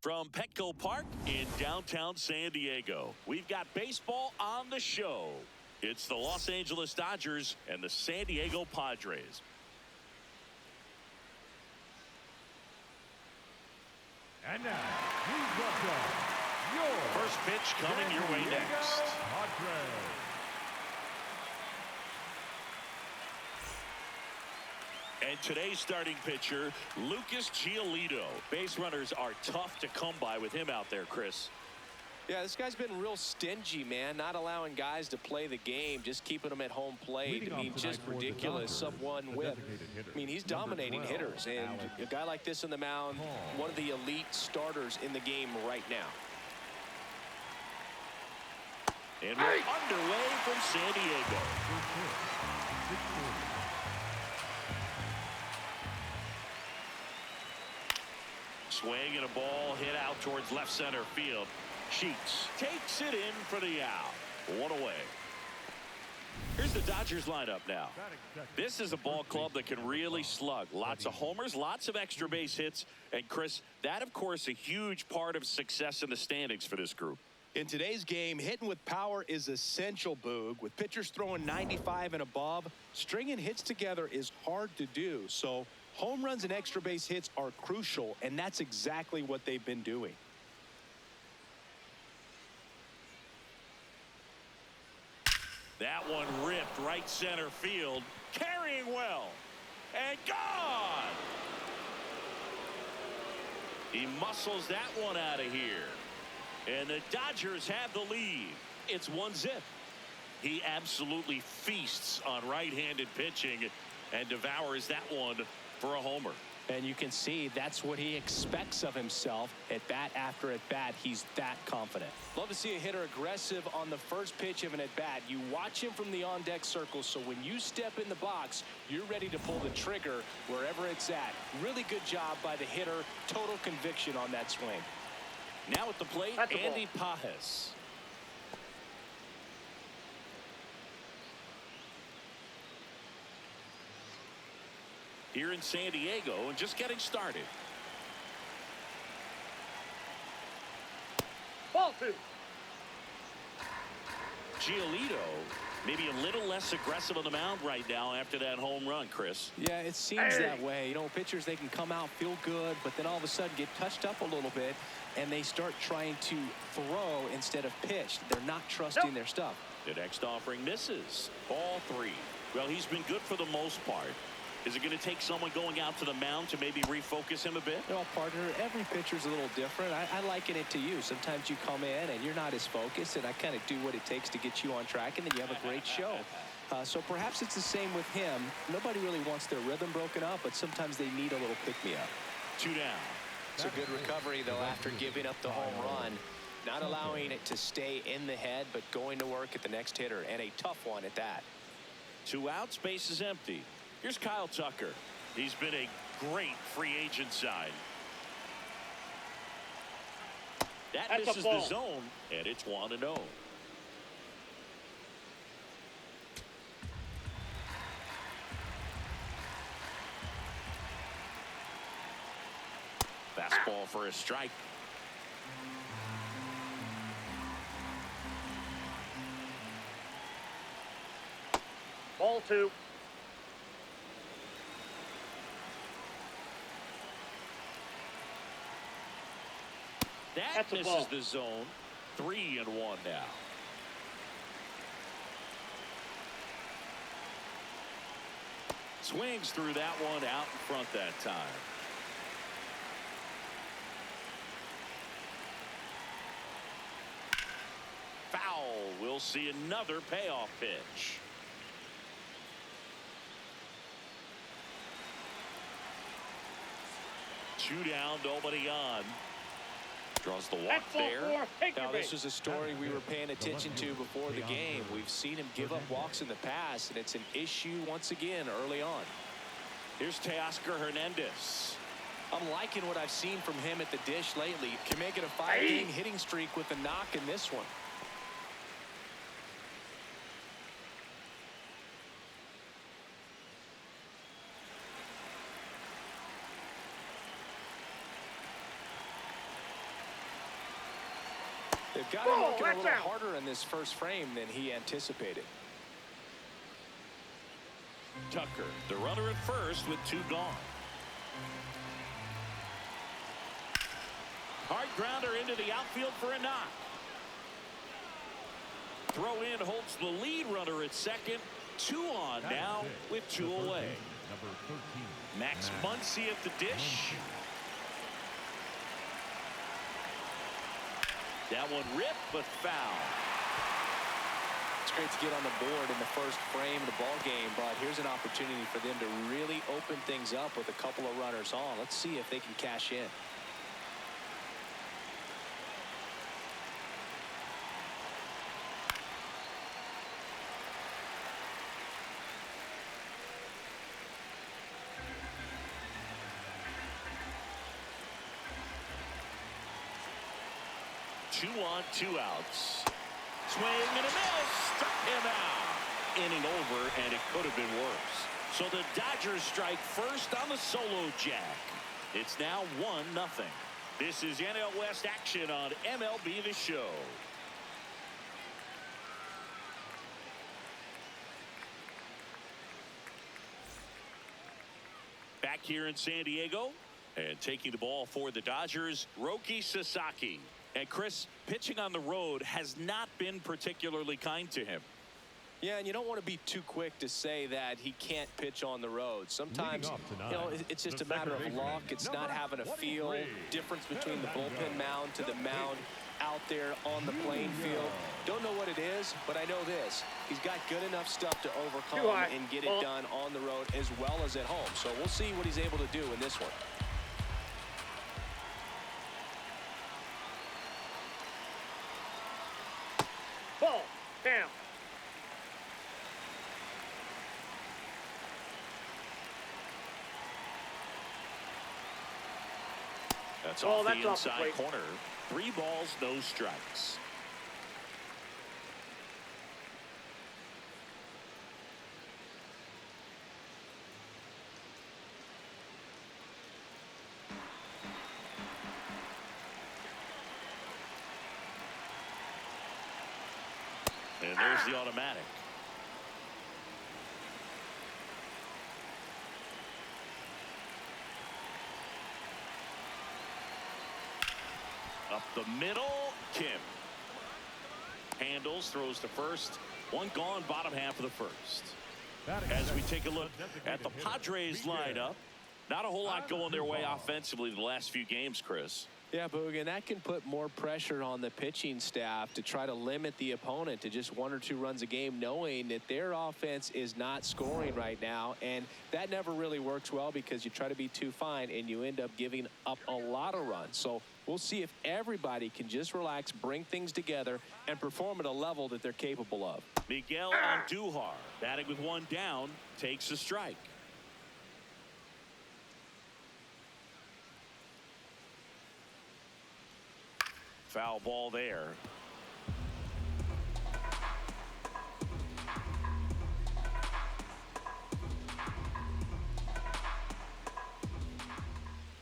From Petco Park in downtown San Diego, we've got baseball on the show. It's the Los Angeles Dodgers and the San Diego Padres. And now, please welcome your first pitch coming your way next. Padres. And today's starting pitcher, Lucas Giolito. Base runners are tough to come by with him out there, Chris. Yeah, this guy's been real stingy, man, not allowing guys to play the game, just keeping them at home plate. I mean, just ridiculous. Sub-1 whip. I mean, he's dominating hitters, and a guy like this on the mound, one of the elite starters in the game right now. And we're underway from San Diego. Swing and a ball hit out towards left center field. Sheets takes it in for the out. One away. Here's the Dodgers lineup now. This is a ball club that can really slug. Lots of homers, lots of extra base hits. And Chris, that of course a huge part of success in the standings for this group. In today's game, hitting with power is essential, Boog. With pitchers throwing 95 and above, stringing hits together is hard to do. So home runs and extra base hits are crucial, and that's exactly what they've been doing. That one ripped right center field, carrying well, and gone. He muscles that one out of here. And the Dodgers have the lead. It's 1-0. He absolutely feasts on right-handed pitching and devours that one for a homer. And you can see that's what he expects of himself at bat after at bat. He's that confident. Love to see a hitter aggressive on the first pitch of an at bat. You watch him from the on deck circle, so when you step in the box, you're ready to pull the trigger wherever it's at. Really good job by the hitter. Total conviction on that swing. Now at the plate, Andy Pajes. Here in San Diego and just getting started. Ball 2. Giolito maybe a little less aggressive on the mound right now after that home run, Chris. Yeah, it seems that way. You know, pitchers, they can come out, feel good, but then all of a sudden get touched up a little bit, and they start trying to throw instead of pitch. They're not trusting their stuff. The next offering misses. Ball 3. Well, he's been good for the most part. Is it going to take someone going out to the mound to maybe refocus him a bit? No, partner, every pitcher's a little different. I liken it to you. Sometimes you come in and you're not as focused, and I kind of do what it takes to get you on track, and then you have a great show. So perhaps it's the same with him. Nobody really wants their rhythm broken up, but sometimes they need a little pick-me-up. 2 down. It's a good recovery, though, after giving up the home run. Not allowing it to stay in the head, but going to work at the next hitter, and a tough one at that. 2 outs, base is empty. Here's Kyle Tucker. He's been a great free agent sign. That misses the zone, and it's 1-0. Fastball for a strike. Ball 2. That misses the zone. 3-1 now. Swings through that one out in front that time. Foul. We'll see another payoff pitch. Two down, nobody on. Draws the walk there. Now, this is a story we were paying attention to before the game. We've seen him give up walks in the past, and it's an issue once again early on. Here's Teoscar Hernandez. I'm liking what I've seen from him at the dish lately. Can make it a 5-game hitting streak with a knock in this one. They've got him working a little harder in this first frame than he anticipated. Tucker, the runner at first with 2 gone. Hard grounder into the outfield for a knock. Throw in holds the lead runner at second. 2 on now with 2 away. Number 13. Max Muncy at the dish. That one ripped but foul. It's great to get on the board in the first frame of the ball game, but here's an opportunity for them to really open things up with a couple of runners on. Let's see if they can cash in. Two on, 2 outs. Swing and a miss. Struck him out. Inning over, and it could have been worse. So the Dodgers strike first on the solo jack. It's now 1-0. This is NL West action on MLB The Show. Back here in San Diego, and taking the ball for the Dodgers, Roki Sasaki. And Chris, pitching on the road has not been particularly kind to him. Yeah, and you don't want to be too quick to say that he can't pitch on the road. Sometimes, it's just a matter of luck. It's not having a feel difference between the bullpen mound to the mound out there on the playing field. Don't know what it is, but I know this. He's got good enough stuff to overcome and get it done on the road as well as at home. So we'll see what he's able to do in this one. Ball. Down. That's off the inside corner. 3 balls, no strikes. And there's the automatic. Up the middle, Kim. Handles, throws to first. 1 gone, bottom half of the first. As we take a look at the Padres lineup, not a whole lot going their way offensively the last few games, Chris. Yeah, Boog, and that can put more pressure on the pitching staff to try to limit the opponent to just 1 or 2 runs a game, knowing that their offense is not scoring right now. And that never really works well because you try to be too fine and you end up giving up a lot of runs. So we'll see if everybody can just relax, bring things together, and perform at a level that they're capable of. Miguel Andujar, batting with 1 down, takes a strike. Foul ball there.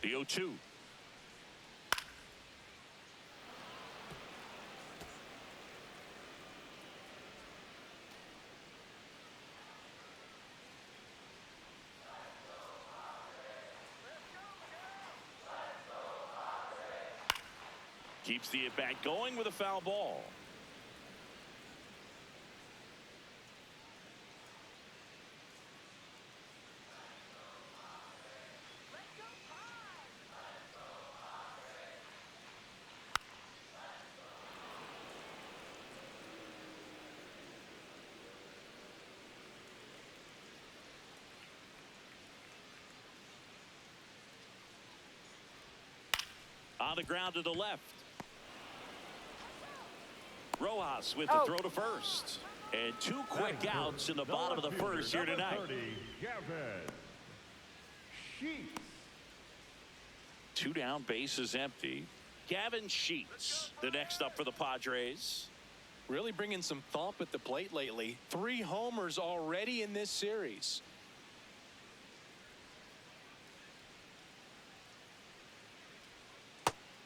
The 0-2. Keeps the at-bat going with a foul ball. On the ground to the left. Rojas with the throw to first. And 2 quick outs in the bottom of the first here tonight. 2 down, bases empty. Gavin Sheets, the next up for the Padres. Really bringing some thump at the plate lately. 3 homers already in this series.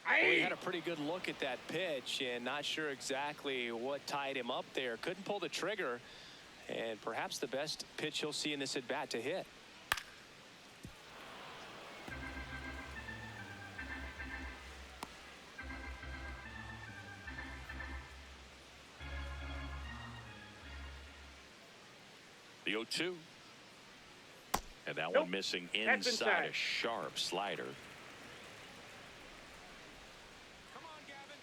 Well, he had a pretty good look at that pitch and not sure exactly what tied him up there. Couldn't pull the trigger, and perhaps the best pitch he'll see in this at bat to hit. The 0-2. And that Nope. one missing That's inside inside. a sharp slider. Come on, Gavin.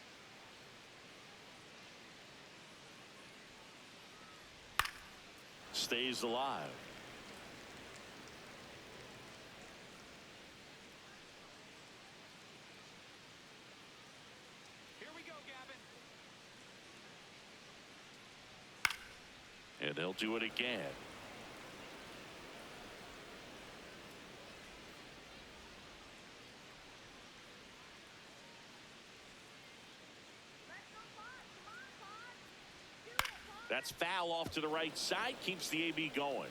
Stays alive. Here we go, Gavin. And they'll do it again. That's foul off to the right side. Keeps the AB going.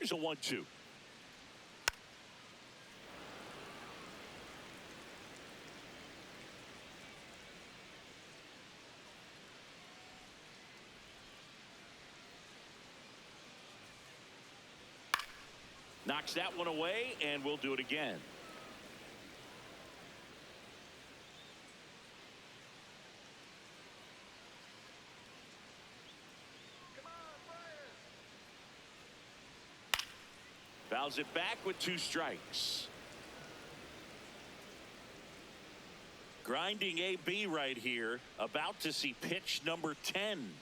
Here's a 1-2. Knocks that one away, and we'll do it again. Fouls it back with 2 strikes. Grinding AB right here, about to see pitch number 10.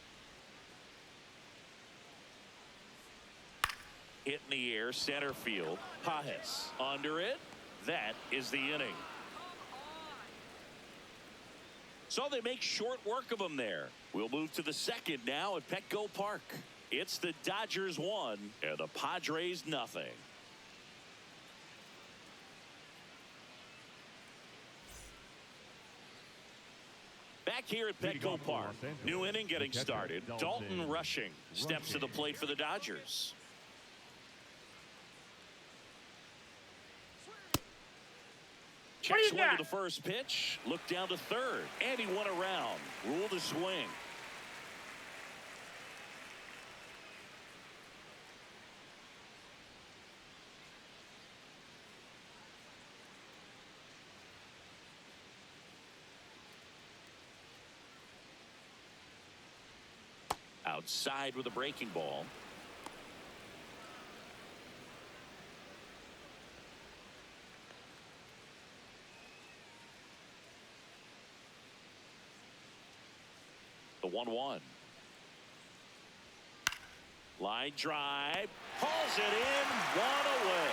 Hit in the air, center field. Pajes under it. That is the inning. So they make short work of him there. We'll move to the second now at Petco Park. It's the Dodgers 1 and the Padres nothing. Back here at Petco Park. New inning getting started. Dalton Rushing steps to the plate for the Dodgers. Check swing to the first pitch. Look down to third. And he went around. Rule the swing. Outside with a breaking ball. The 1-1. Line drive. Hauls it in. One away.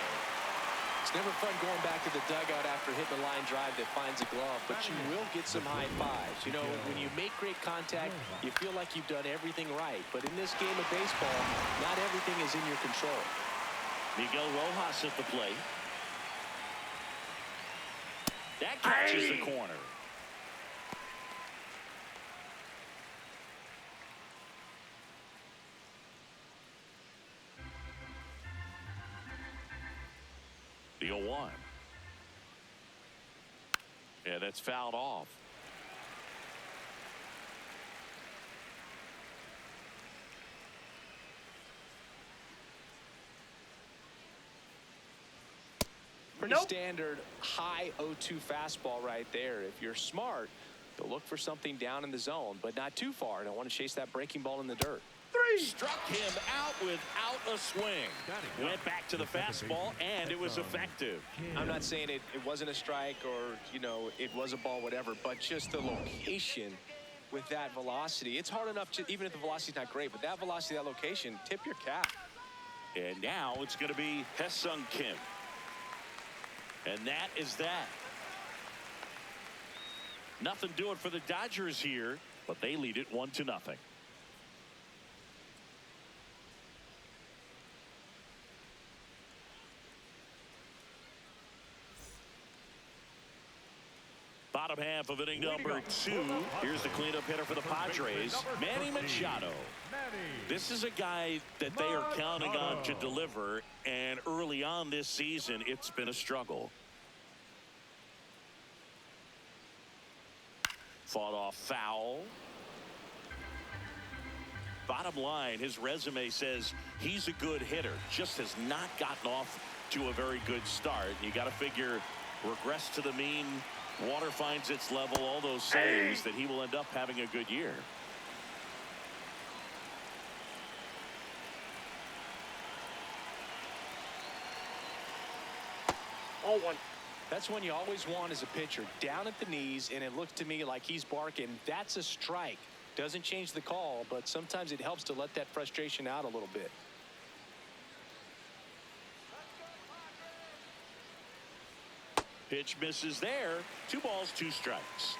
It's never fun going back to the dugout after hitting a line drive that finds a glove, but you will get some high fives. You know, when you make great contact, you feel like you've done everything right. But in this game of baseball, not everything is in your control. Miguel Rojas at the plate. That catches the corner. The 0-1. Yeah, that's fouled off. Pretty standard high 0-2 fastball right there. If you're smart, you'll look for something down in the zone, but not too far. Don't want to chase that breaking ball in the dirt. Struck him out without a swing. Went back to the fastball, and it was effective. I'm not saying it wasn't a strike or, you know, it was a ball, whatever, but just the location with that velocity. It's hard enough to, even if the velocity's not great, but that velocity, that location, tip your cap. And now it's going to be Hesung Kim. And that is that. Nothing doing for the Dodgers here, but they lead it 1-0. Bottom bottom half of inning number 2. Here's the cleanup hitter for the Padres, Manny Machado. This is a guy that they are counting on to deliver, and early on this season, it's been a struggle. Fought off foul. Bottom line, his resume says he's a good hitter, just has not gotten off to a very good start. You got to figure, regress to the mean, water finds its level, all those sayings, that he will end up having a good year. Oh, one. That's when you always want as a pitcher, down at the knees, and it looks to me like he's barking. That's a strike. Doesn't change the call, but sometimes it helps to let that frustration out a little bit. Pitch misses there. 2 balls, 2 strikes.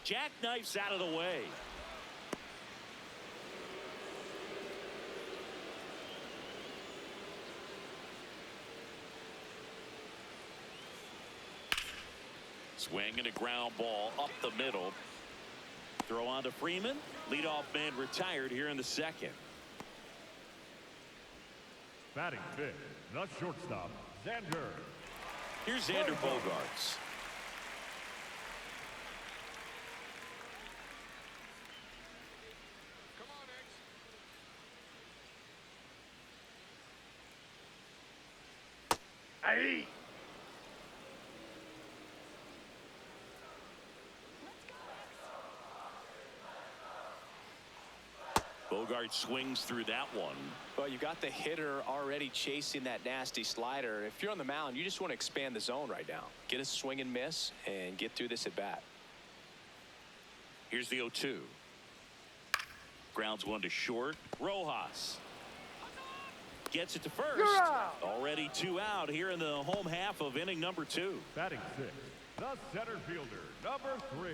Jackknifes out of the way. Swing and a ground ball up the middle. Throw on to Freeman. Leadoff man retired here in the 2nd. Batting fifth, the shortstop, Xander. Here's Xander Bogaerts. Aye. Bogaerts swings through that one. Well, you got the hitter already chasing that nasty slider. If you're on the mound, you just want to expand the zone right now. Get a swing and miss and get through this at bat. Here's the 0-2. Grounds one to short. Rojas gets it to first. Already 2 out here in the home half of inning number 2. Batting sixth, the center fielder, number 3,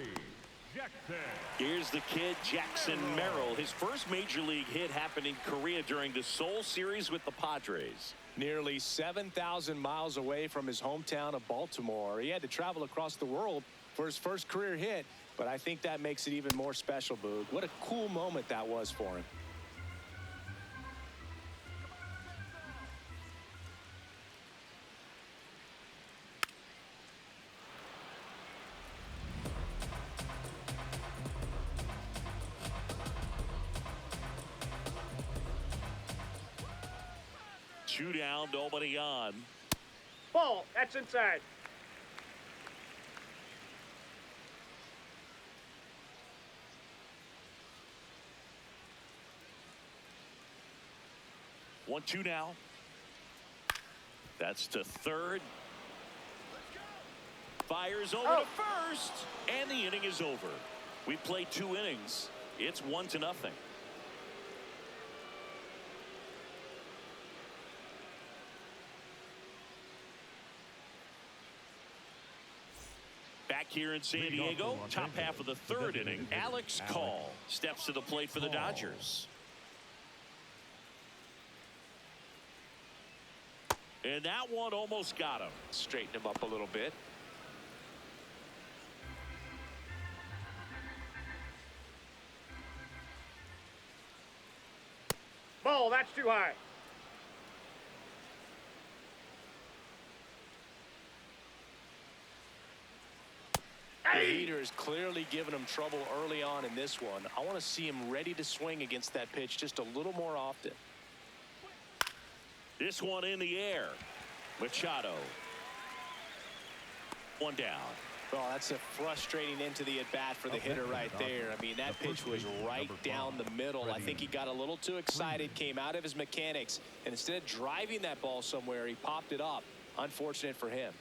Jackson. Here's the kid, Jackson Merrill. His first major league hit happened in Korea during the Seoul series with the Padres. Nearly 7,000 miles away from his hometown of Baltimore. He had to travel across the world for his first career hit, but I think that makes it even more special, Boog. What a cool moment that was for him. Two down, nobody on. Ball. That's inside. 1-2 now. That's to third. Fires over to first, and the inning is over. We played 2 innings. It's 1-0. Back here in San Diego, top half of the 3rd inning, Alex Call steps to the plate for the Dodgers. And that one almost got him. Straighten him up a little bit. Ball. That's too high. The heater is clearly giving him trouble early on in this one. I want to see him ready to swing against that pitch just a little more often. This one in the air. Machado. 1 down. Well, that's a frustrating end to the at-bat for the hitter right there. I mean, that pitch was right down the middle. I think he got a little too excited, came out of his mechanics, and instead of driving that ball somewhere, he popped it up. Unfortunate for him.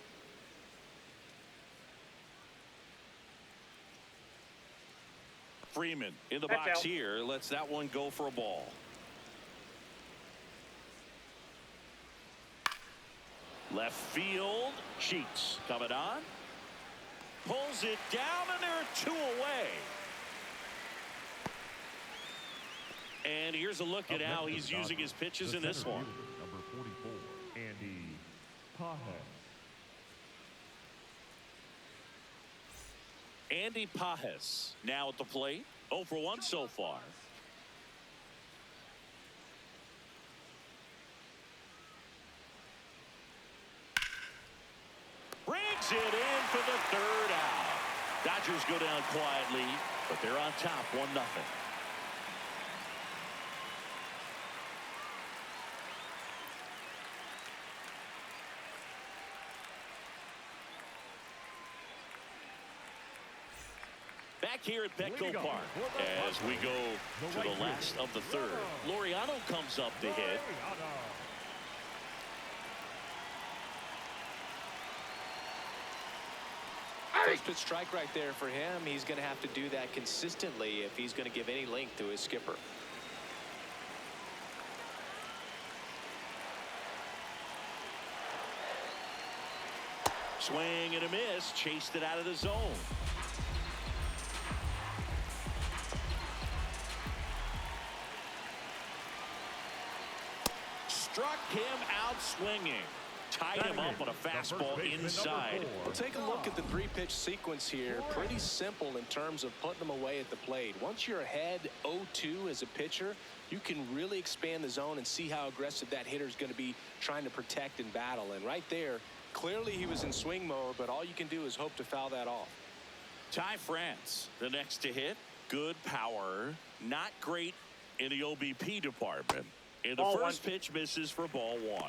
Freeman in the That's box out. here. Lets that one go for a ball. Left field. Sheets coming on. Pulls it down, and there are 2 away. And here Here's a look at how he's using his pitches in this one. Number 44, Andy Pajes. Andy Pajes now at the plate. 0 for 1 so far. Brings it in for the 3rd out. Dodgers go down quietly, but they're on top 1-0. Back here at Petco Park as we go to the last of the 3rd. Laureano comes up to hit. First pitch strike right there for him. He's going to have to do that consistently if he's going to give any length to his skipper. Swing and a miss. Chased it out of the zone. Struck him out swinging. Tied him up on a fastball inside. Well, take a look at the 3-pitch sequence here. Pretty simple in terms of putting them away at the plate. Once you're ahead 0-2 as a pitcher, you can really expand the zone and see how aggressive that hitter is going to be trying to protect and battle. And right there, clearly he was in swing mode, but all you can do is hope to foul that off. Ty France, the next to hit. Good power. Not great in the OBP department. In the first pitch, misses for ball 1.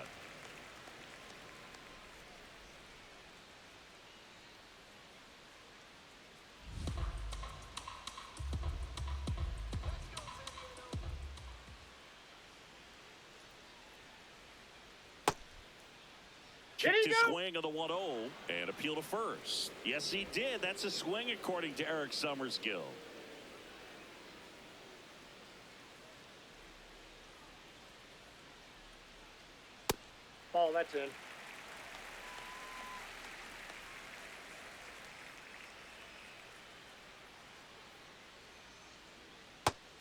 Kicked his swing of the 1-0 and appeal to first. Yes, he did. That's a swing according to Eric Summerskill. Ball, that's in.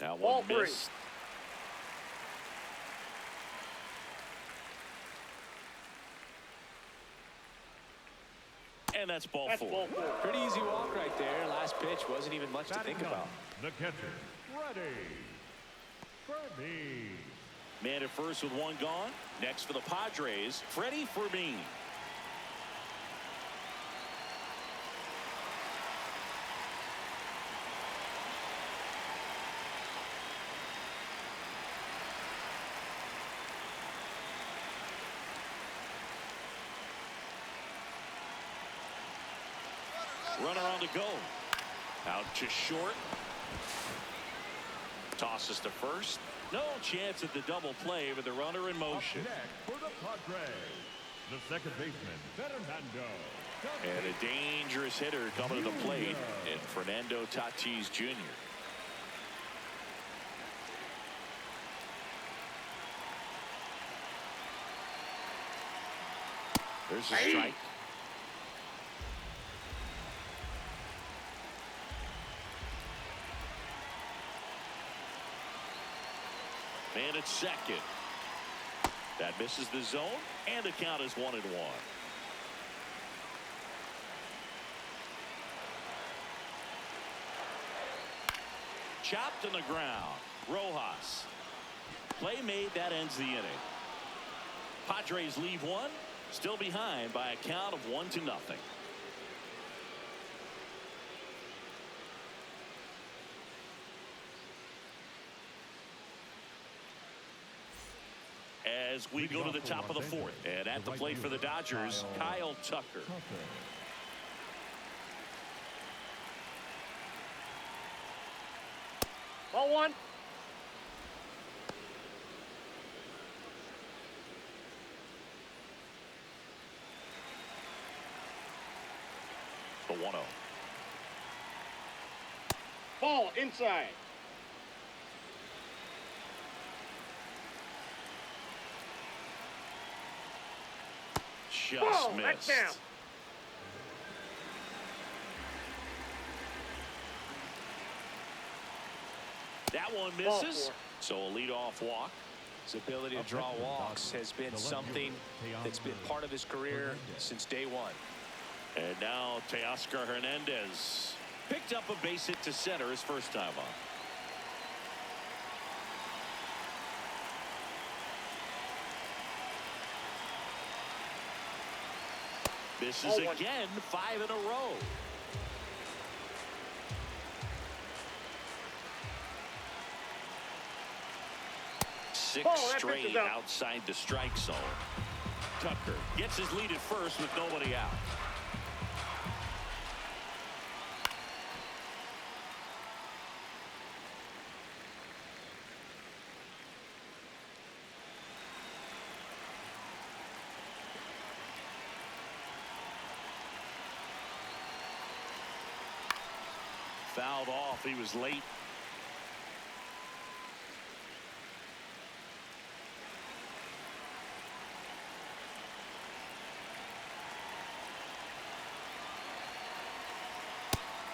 That one missed. And that's ball 4. Pretty easy walk right there. Last pitch wasn't even much to think about. The catcher, ready. Fermin. Man at first with 1 gone. Next for the Padres, Freddie Fermin. Runner on the go. Out to short. Tosses to first. No chance at the double play with the runner in motion. Up next for the Padres, the second baseman, Fernando. And a dangerous hitter coming to the plate in Fernando Tatis Jr. There's a strike. Man at second. That misses the zone, and the count is 1-1. Chopped on the ground. Rojas. Play made. That ends the inning. Padres leave one. Still behind by a count of 1-0. As we go to the top of the 4th, and at the plate for the Dodgers, Kyle Tucker. Ball 1. The 1-0. Ball inside. Just missed. That's down. That one misses. So a leadoff walk. His ability to draw walks has been something that's been part of his career since day one. And now Teoscar Hernandez picked up a base hit to center his first time up. This is again 5 in a row. Six straight outside the strike zone. Tucker gets his lead at first with nobody out. Fouled off. He was late.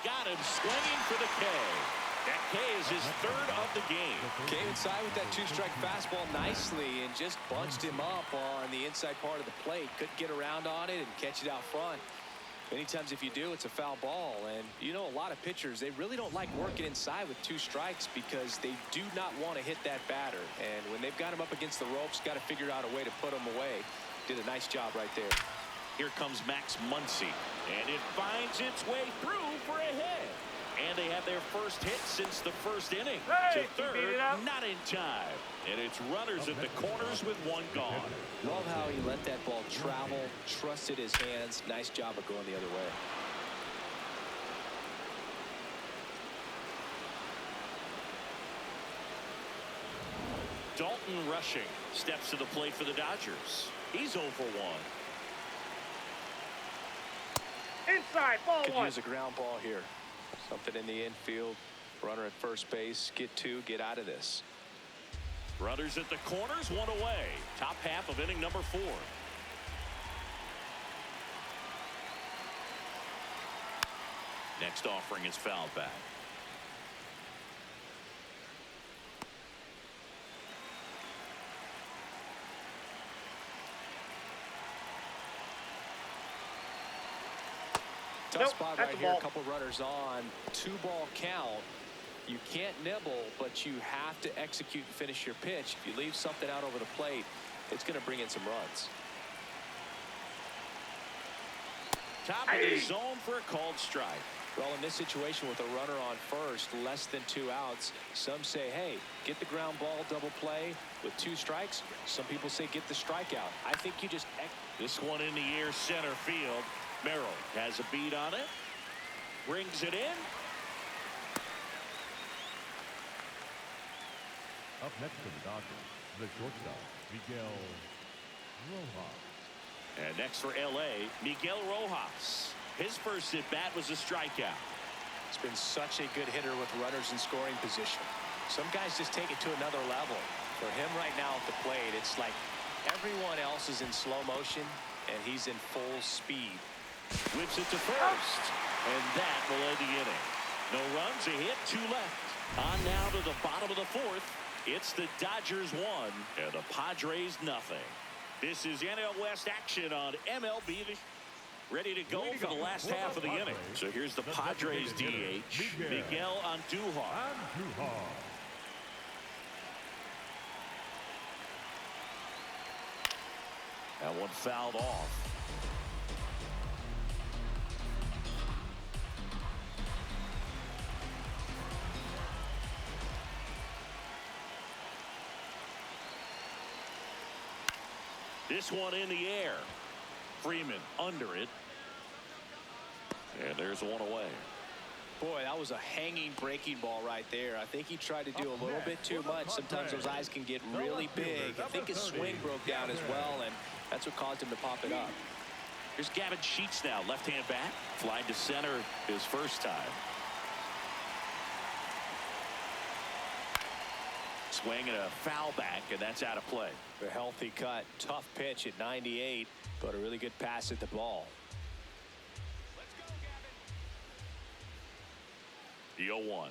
Got him swinging for the K. That K is his third of the game. Came inside with that two-strike fastball nicely and just bunched him up on the inside part of the plate. Couldn't get around on it and catch it out front. Many times if you do, it's a foul ball. And you know, a lot of pitchers, they really don't like working inside with 2 strikes because they do not want to hit that batter. And when they've got him up against the ropes, got to figure out a way to put him away. Did a nice job right there. Here comes Max Muncy, and it finds its way through for a hit. And they have their first hit since the first inning. Hey, to third, not in time. And it's runners at the corners with 1 gone. Love how he let that ball travel, trusted his hands. Nice job of going the other way. Dalton Rushing steps to the plate for the Dodgers. He's 0 for 1. Inside, ball Could 1. use a ground ball here. Something in the infield. Runner at first base. Get 2. Get out of this. Runners at the corners, 1 away. Top half of inning number 4. Next offering is fouled back. Tough spot right here. A couple runners on. 2-ball count. You can't nibble, but you have to execute and finish your pitch. If you leave something out over the plate, it's going to bring in some runs. Top of the zone for a called strike. Well, in this situation with a runner on first, less than 2 outs, some say, hey, get the ground ball, double play with 2 strikes. Some people say get the strikeout. I think you just... This one in the air, center field. Merrill has a beat on it. Brings it in. Up next for the Dodgers, the shortstop, Miguel Rojas. And next for L.A., Miguel Rojas. His first at-bat was a strikeout. It's been such a good hitter with runners in scoring position. Some guys just take it to another level. For him right now at the plate, it's like everyone else is in slow motion, and he's in full speed. Whips it to first, and that will end the inning. No runs, a hit, 2 left. On now to the bottom of the 4th. It's the Dodgers 1 and the Padres nothing. This is NL West action on MLB. Ready to go for the last half of the inning. So here's the Padres DH, Miguel Andujar. That one fouled off. This one in the air. Freeman under it. And there's 1 away. Boy, that was a hanging breaking ball right there. I think he tried to do a little bit too much. Sometimes those eyes can get really big. I think his swing broke down as well, and that's what caused him to pop it up. Here's Gavin Sheets now, left-hand bat. Fly to center his first time. Swing and a foul back, and that's out of play. A healthy cut. Tough pitch at 98, but a really good pass at the ball. Let's go, Gavin. The 0-1.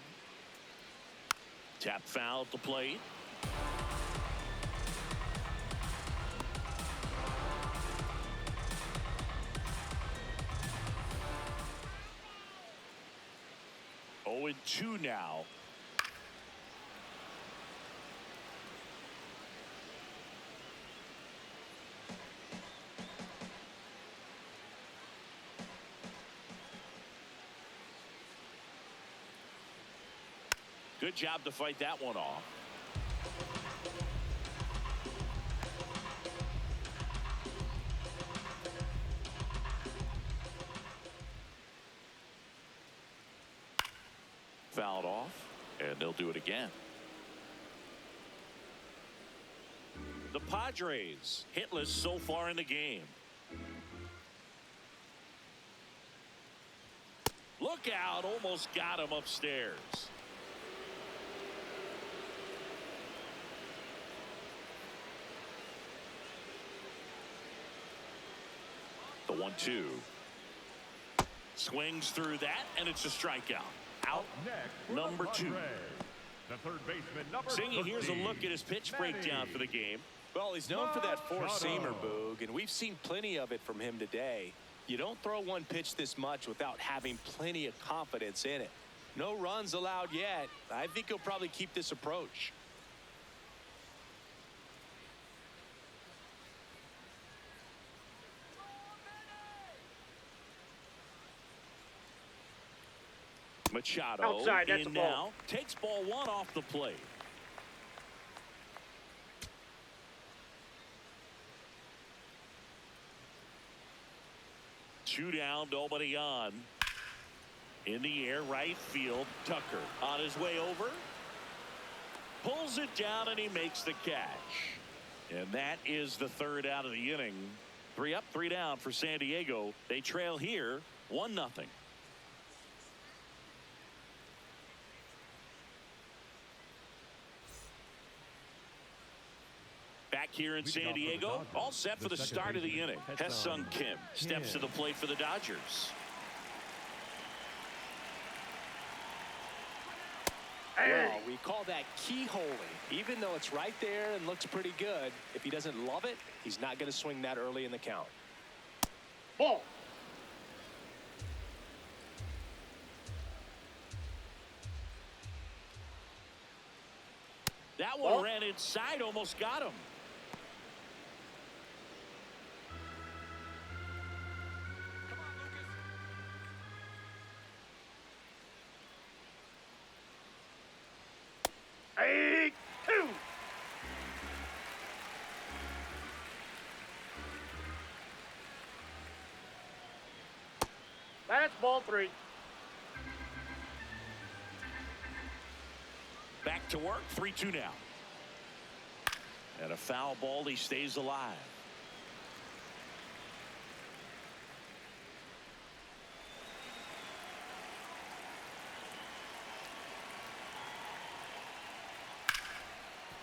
Tap foul at the plate. Oh, 2 now. Good job to fight that one off. Fouled off, and they'll do it again. The Padres hitless so far in the game. Look out, almost got him upstairs. The 1-2. Swings through that, and it's a strikeout. Out Next, number 2. The third baseman, number Singy, here's a 13, look at his pitch breakdown for the game. Well, he's known for that four-seamer, Machado. Boog, and we've seen plenty of it from him today. You don't throw one pitch this much without having plenty of confidence in it. No runs allowed yet. I think he'll probably keep this approach. Machado Outside, that's in a ball. now. Takes ball 1 off the plate. Two down, nobody on. In the air, right field. Tucker on his way over. Pulls it down, and he makes the catch. And that is the 3rd out of the inning. 3 up, 3 down for San Diego. They trail here 1-0. Back here in San Diego, all set for the start of the inning. Hesung Kim steps to the plate for the Dodgers. Well, we call that keyholing. Even though it's right there and looks pretty good, if he doesn't love it, he's not going to swing that early in the count. Ball. That one ran inside, almost got him. Hey, 2. That's ball 3. Back to work, 3-2 now. And a foul ball, he stays alive.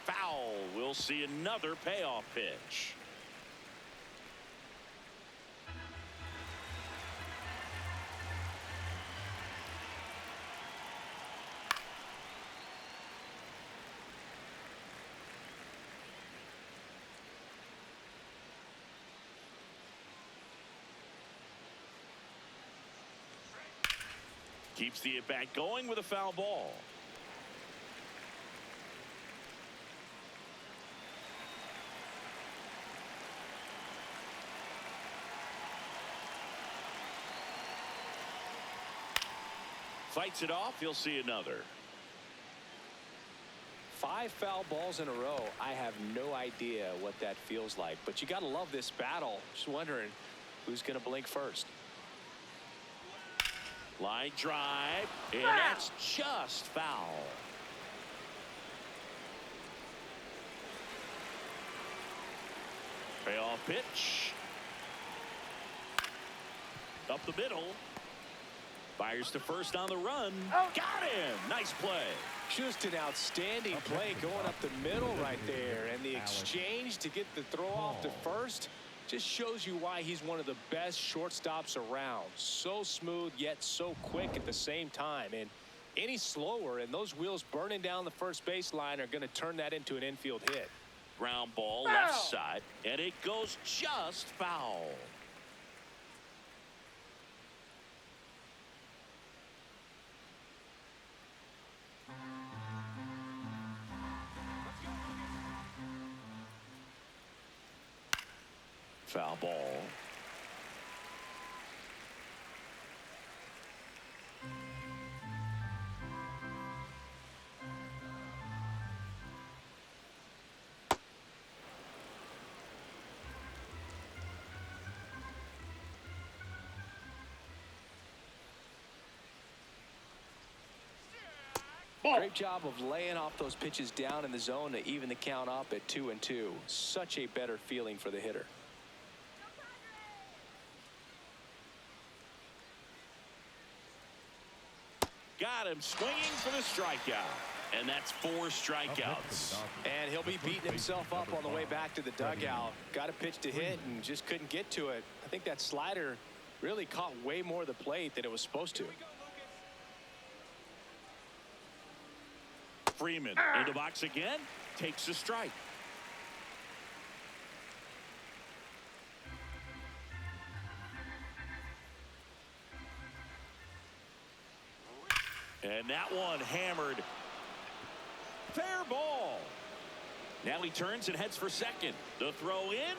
Foul. We'll see another payoff pitch. Keeps the at-bat going with a foul ball. Fights it off. He'll see another. 5 foul balls in a row. I have no idea what that feels like, but you got to love this battle. Just wondering who's going to blink first. Line drive, and that's just foul. Payoff pitch. Up the middle. Fires to first on the run. Got him. Nice play. Just an outstanding play going up the middle right there, and the exchange to get the throw off to first just shows you why he's one of the best shortstops around. So smooth yet so quick at the same time, and Any slower, and those wheels burning down the first baseline are going to turn that into an infield hit. Ground ball left side, and it goes just foul. Foul ball. Ball. Great job of laying off those pitches down in the zone to even the count up at 2-2. Such a better feeling for the hitter. Got him swinging for the strikeout. And that's 4 strikeouts. And he'll be beating himself up on the way back to the dugout. Got a pitch to hit and just couldn't get to it. I think that slider really caught way more of the plate than it was supposed to. Freeman in the box again, takes a strike. And that one hammered. Fair ball. Now he turns and heads for second. The throw in.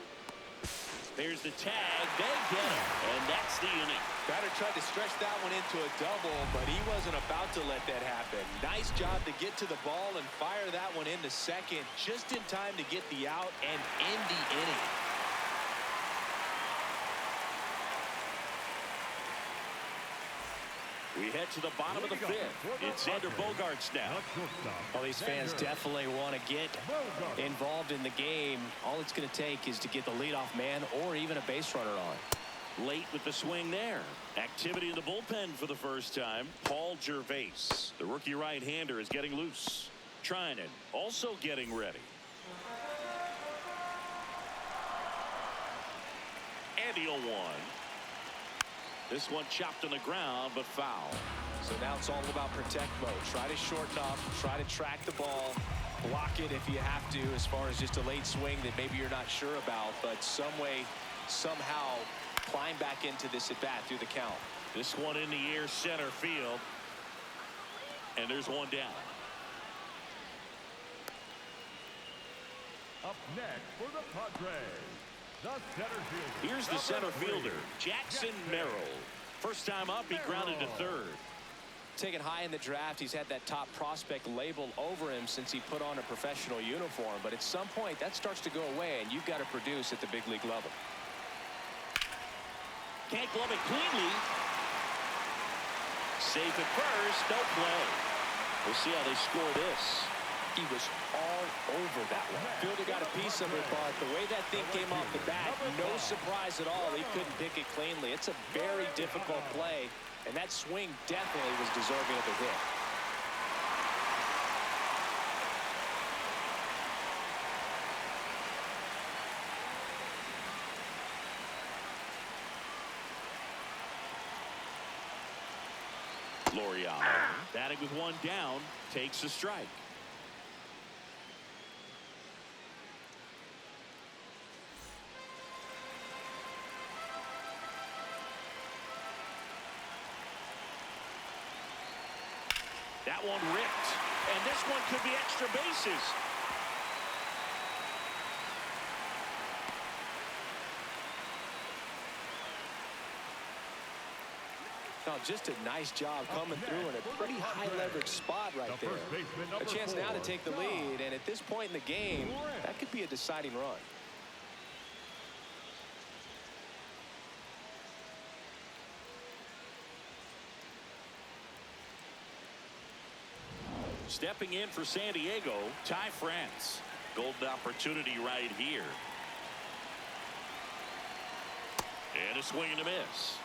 There's the tag. They get him. And that's the inning. Batter tried to stretch that one into a double, but he wasn't about to let that happen. Nice job to get to the ball and fire that one into second just in time to get the out and end the inning. We head to the bottom of the 5th. It's Xander Bogaerts now. Well, these fans definitely want to get involved in the game. All it's going to take is to get the leadoff man or even a base runner on. Late with the swing there. Activity in the bullpen for the first time. Paul Gervais, the rookie right-hander, is getting loose. Trinan also getting ready. And the 0-1. This one chopped on the ground, but foul. So now it's all about protect mode. Try to shorten up, try to track the ball, block it if you have to, as far as just a late swing that maybe you're not sure about, but some way, somehow climb back into this at bat through the count. This one in the air, center field, and there's one down. Up next for the Padres, the center fielder. Here's the center fielder, Jackson Merrill. First time up, he grounded to third. Taken high in the draft, he's had that top prospect label over him since he put on a professional uniform, but at some point that starts to go away and you've got to produce at the big league level. Can't glove it cleanly. Safe at first, no play. We'll see how they score this. He was all over that one. Fielder got a piece of it, but the way that thing came off the bat, no surprise at all. He couldn't pick it cleanly. It's a very difficult play, and that swing definitely was deserving of a hit. Laureano, batting with one down, takes a strike. That one ripped, and this one could be extra bases. No, just a nice job coming through in a pretty high leverage spot right there. A chance now to take the lead, and at this point in the game, that could be a deciding run. Stepping in for San Diego, Ty France. Golden opportunity right here. And a swing and a miss.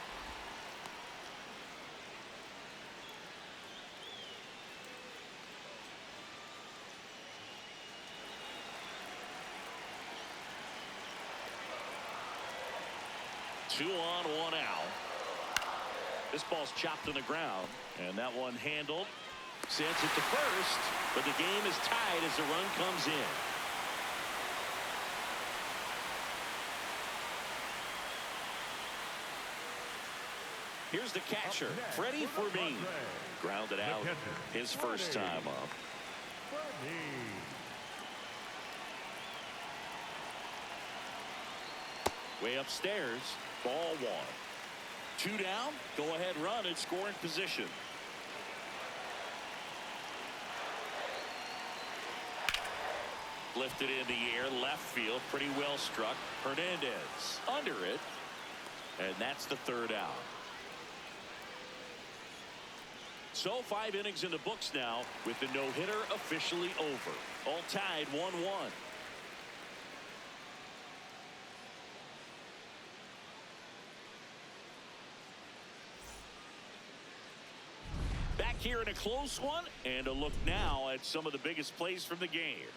Two on, one out. This ball's chopped on the ground, and that one handled Sends it to first, but the game is tied as the run comes in. Here's the catcher, Freddie Fermin. Grounded out his first time up. Way upstairs, ball one. 2 down, go ahead run and scoring position. Lifted in the air, left field, pretty well struck. Hernandez under it, and that's the 3rd out. So 5 innings in the books now with the no-hitter officially over. All tied 1-1. Back here in a close one, and a look now at some of the biggest plays from the game.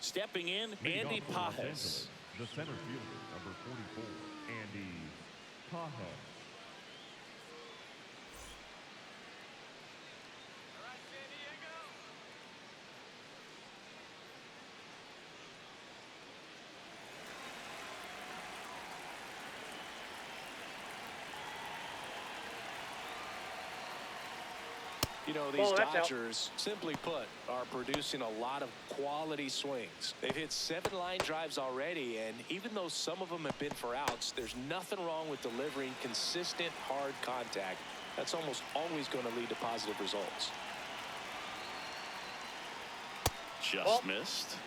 Stepping in, Andy Pajes. The center fielder, number 44, Andy Pajes. You know, these Dodgers, simply put, are producing a lot of quality swings. They've hit 7 line drives already, and even though some of them have been for outs, there's nothing wrong with delivering consistent, hard contact. That's almost always going to lead to positive results. Just missed.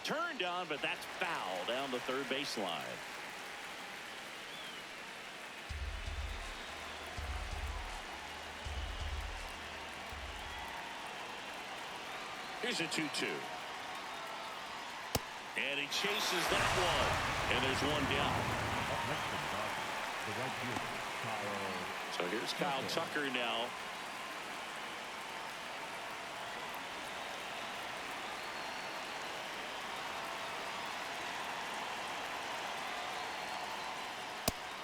Turned on, but that's foul down the 3rd baseline. Here's a 2-2. And he chases that one. And there's one down. So here's Kyle Tucker now.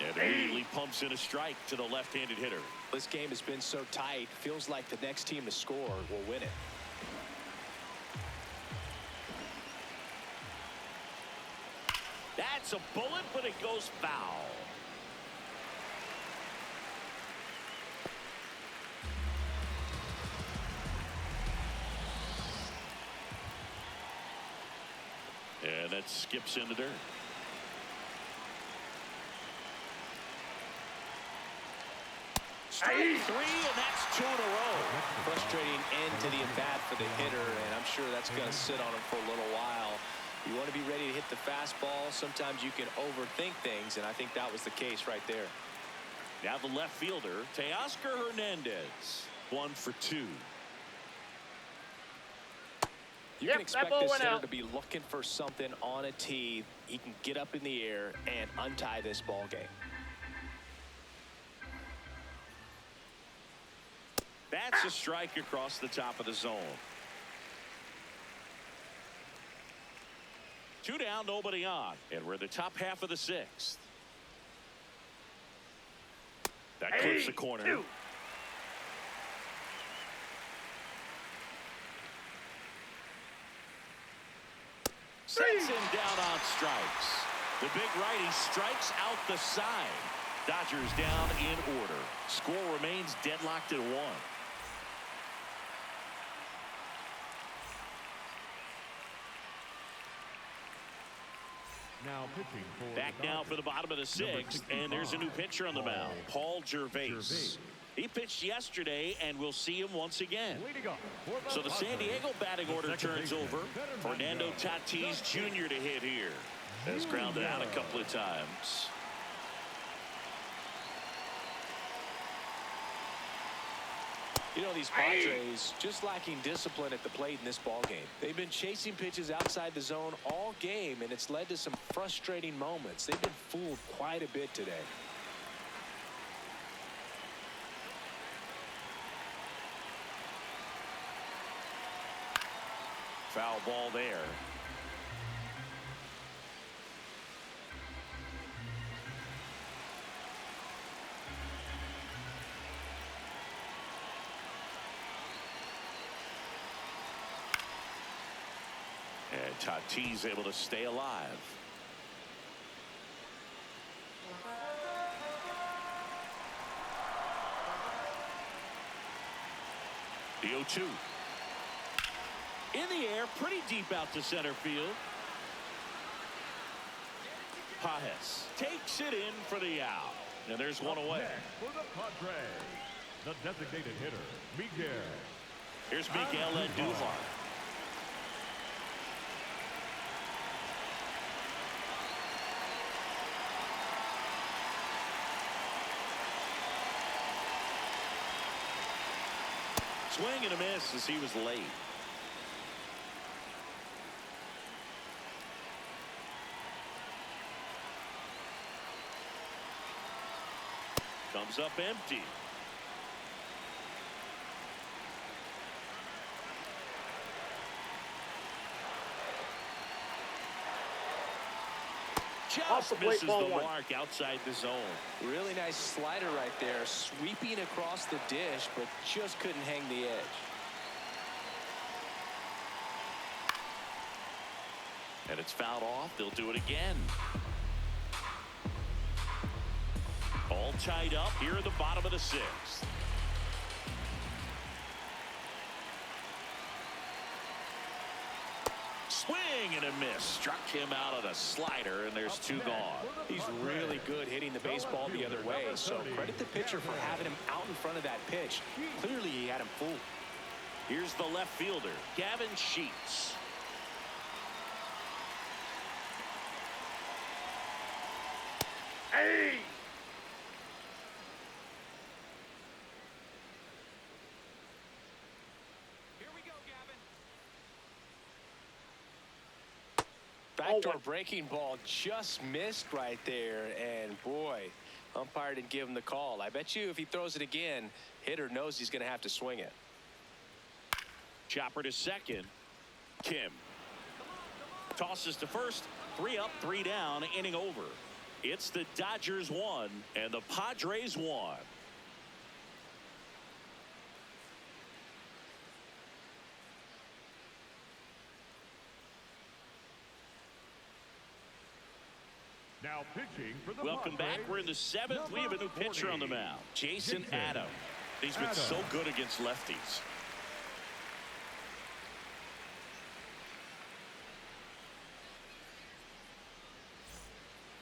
And immediately pumps in a strike to the left-handed hitter. This game has been so tight, feels like the next team to score will win it. That's a bullet, but it goes foul. And that skips into dirt. Strike 3, and that's 2 in a row. Frustrating end to the at-bat for the hitter, and I'm sure that's going to sit on him for a little while. You want to be ready to hit the fastball. Sometimes you can overthink things, and I think that was the case right there. Now the left fielder, Teoscar Hernandez, 1 for 2. You can expect this hitter to be looking for something on a tee. He can get up in the air and untie this ball game. That's a strike across the top of the zone. 2 down, nobody on, and we're in the top half of the 6th. That clips the corner. 2. Sets him down on strikes. The big righty strikes out the side. Dodgers down in order. Score remains deadlocked at 1. Now pitching for Back the now Dodgers, for the bottom of the sixth, and there's a new pitcher on the mound, Paul Gervais. He pitched yesterday, and we'll see him once again. Leading off for So the San Diego batting the order second turns baseman, over. Fernando Tatis Jr. to hit here. Has grounded out a couple of times. You know, these Padres just lacking discipline at the plate in this ballgame. They've been chasing pitches outside the zone all game, and it's led to some frustrating moments. They've been fooled quite a bit today. Foul ball there. And Tatis able to stay alive. The 0-2. In the air, pretty deep out to center field. Pajes takes it in for the out. And there's one away. Next for the Padres, the designated hitter, Miguel. Here's Miguel Andujar. Swing and a miss as he was late. Comes up empty. Just misses the mark outside the zone. Really nice slider right there, sweeping across the dish, but just couldn't hang the edge. And it's fouled off. They'll do it again. All tied up here at the bottom of the sixth. Swing and a miss. Struck him out of the slider, and there's two gone. He's really good hitting the baseball the other way, so credit the pitcher for having him out in front of that pitch. Clearly, he had him fooled. Here's the left fielder, Gavin Sheets. Hey! Backdoor breaking ball just missed right there, and boy, umpire didn't give him the call. I bet you if he throws it again, hitter knows he's going to have to swing it. Chopper to second. Kim tosses to first. 3 up, 3 down, inning over. It's the Dodgers 1 and the Padres 1. Now pitching for the Welcome back. Padres, We're in the 7th. We have a new pitcher on the mound, Jason Adam. He's been so good against lefties.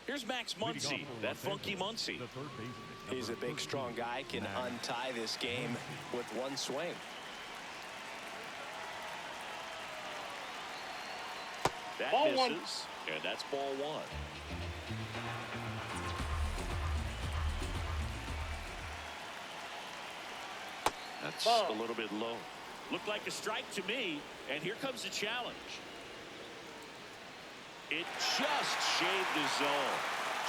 Here's Max Muncy, that funky Muncy. the third baseman, He's a number big, strong 13, guy, can untie this game with one swing. That Ball misses, one. and that's ball 1. That's Ball. a little bit low. Looked like a strike to me, and here comes the challenge. It just shaved the zone,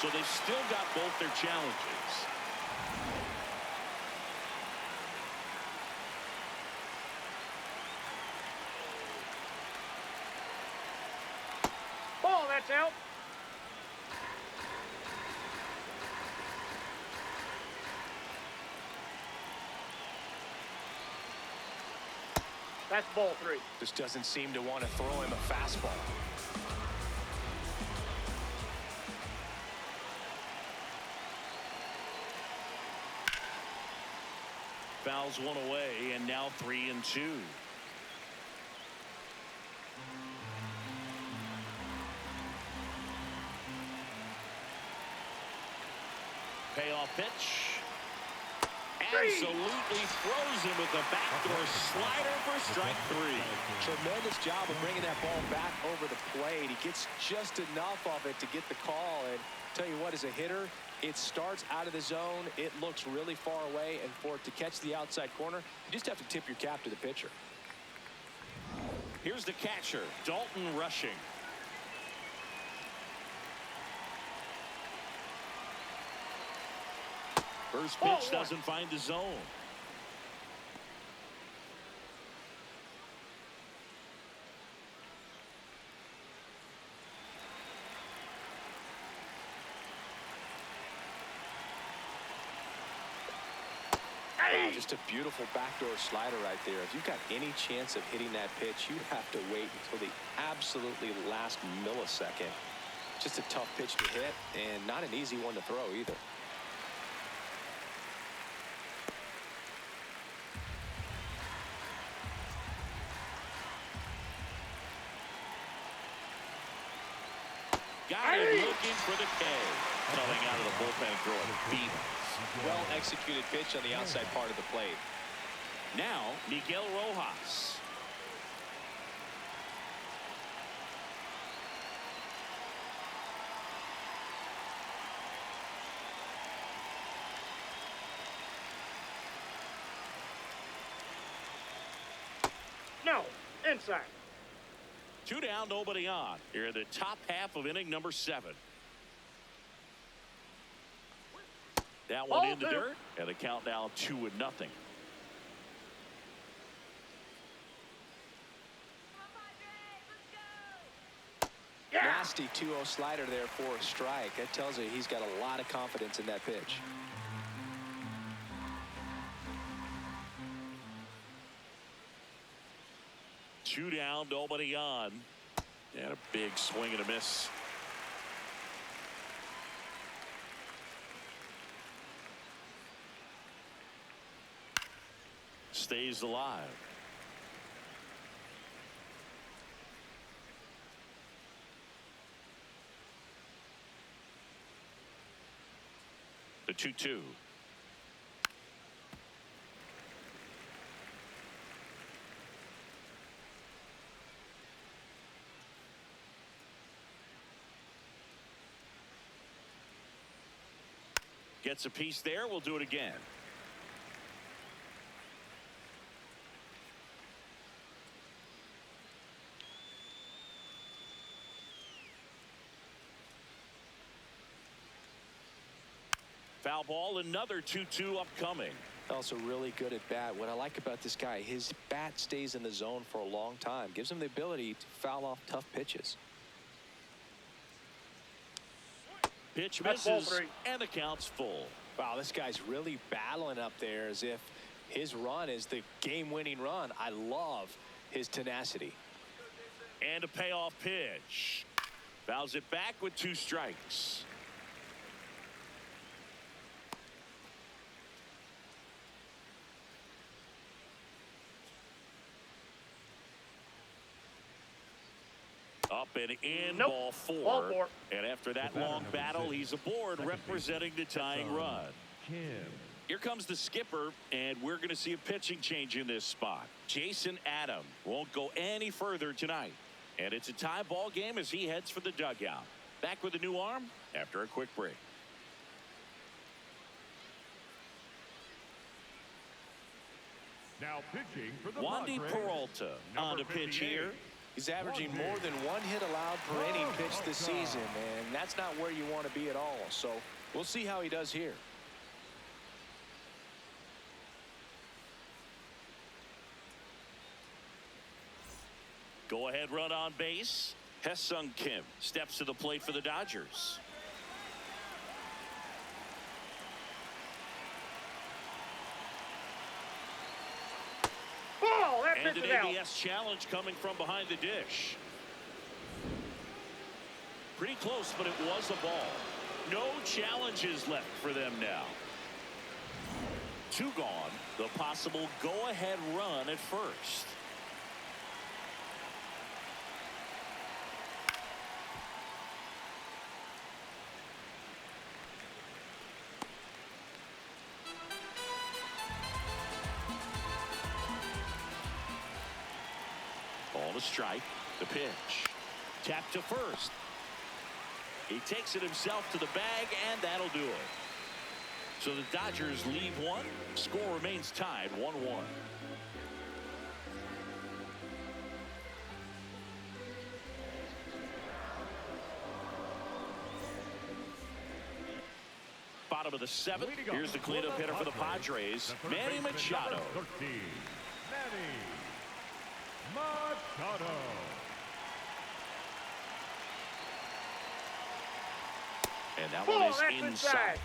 so they've still got both their challenges. Ball, that's out. That's ball 3. Just doesn't seem to want to throw him a fastball. Fouls one away, and now 3-2. payoff pitch. Absolutely throws him with a backdoor slider for strike 3. Tremendous job of bringing that ball back over the plate. He gets just enough of it to get the call. And tell you what, as a hitter, it starts out of the zone. It looks really far away. And for it to catch the outside corner, you just have to tip your cap to the pitcher. Here's the catcher, Dalton rushing. First pitch doesn't find the zone. Wow, just a beautiful backdoor slider right there. If you've got any chance of hitting that pitch, you have to wait until the absolutely last millisecond. Just a tough pitch to hit and not an easy one to throw either. Got it, looking for the K. Coming out of the bullpen, throwing beat. Well executed pitch on the outside part of the plate. Now Miguel Rojas. No, inside. 2 down, nobody on. Here in the top half of inning number 7. That one in the dirt, and the count now 2-0. Yeah. Nasty 2-0 slider there for a strike. That tells you he's got a lot of confidence in that pitch. Two down, nobody on. And a big swing and a miss. Stays alive. The 2-2. Gets a piece there. We'll do it again. Foul ball, another 2-2 upcoming. Also really good at bat. What I like about this guy, his bat stays in the zone for a long time. Gives him the ability to foul off tough pitches. Pitch That's ball misses, 3. and the count's full. Wow, this guy's really battling up there as if his run is the game-winning run. I love his tenacity. And a payoff pitch. Fouls it back with 2 strikes. Up and in, Nope. ball 4. Ball 4. And after that long battle, he's aboard representing the tying run. Here comes the skipper, and we're going to see a pitching change in this spot. Jason Adam won't go any further tonight. And it's a tie ball game as he heads for the dugout. Back with a new arm after a quick break. Now pitching for the Wandy Padres, Peralta on the pitch 58. here. He's averaging more than 1 hit allowed per inning pitched this season, and that's not where you want to be at all. So we'll see how he does here. Go ahead run on base. Hesung Kim steps to the plate for the Dodgers. Ball. That And pitch an is out. ABS challenge coming from behind the dish. Pretty close, but it was a ball. No challenges left for them now. 2 gone. The possible go-ahead run at first. a strike. The pitch. Tap to first. He takes it himself to the bag, and that'll do it. So the Dodgers leave one. Score remains tied 1-1. Bottom of the seventh. Here's the cleanup hitter for the Padres, Manny Machado. Manny Machado. And that one is inside.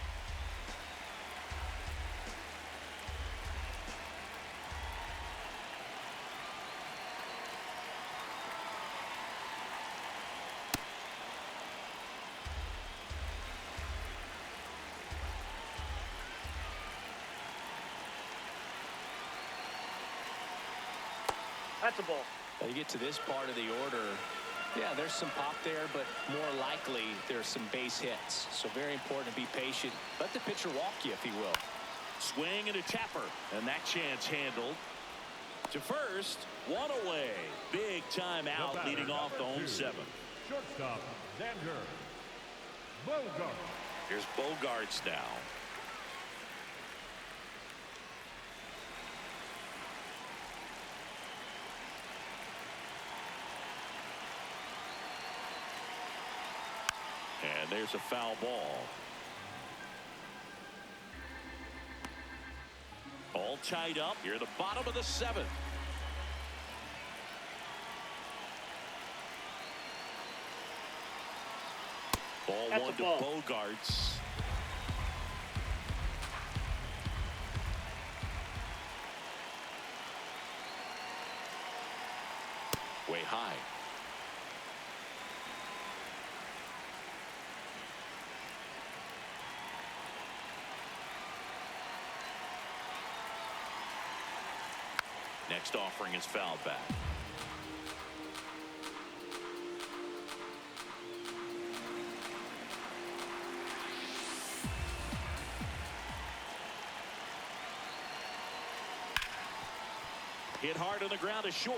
That's a ball. Now you get to this part of the order. Yeah, there's some pop there, but more likely there's some base hits. So very important to be patient. Let the pitcher walk you, if he will. Swing and a tapper, and that chance handled. To first, one away. Big time out, leading off the home seventh. Shortstop, Xander Bogart. Here's Bogarts now. And there's a foul ball. All tied up here at the bottom of the seventh. Ball That's one a to ball. Bogarts. Way high. Next offering is fouled back. Hit hard on the ground is short.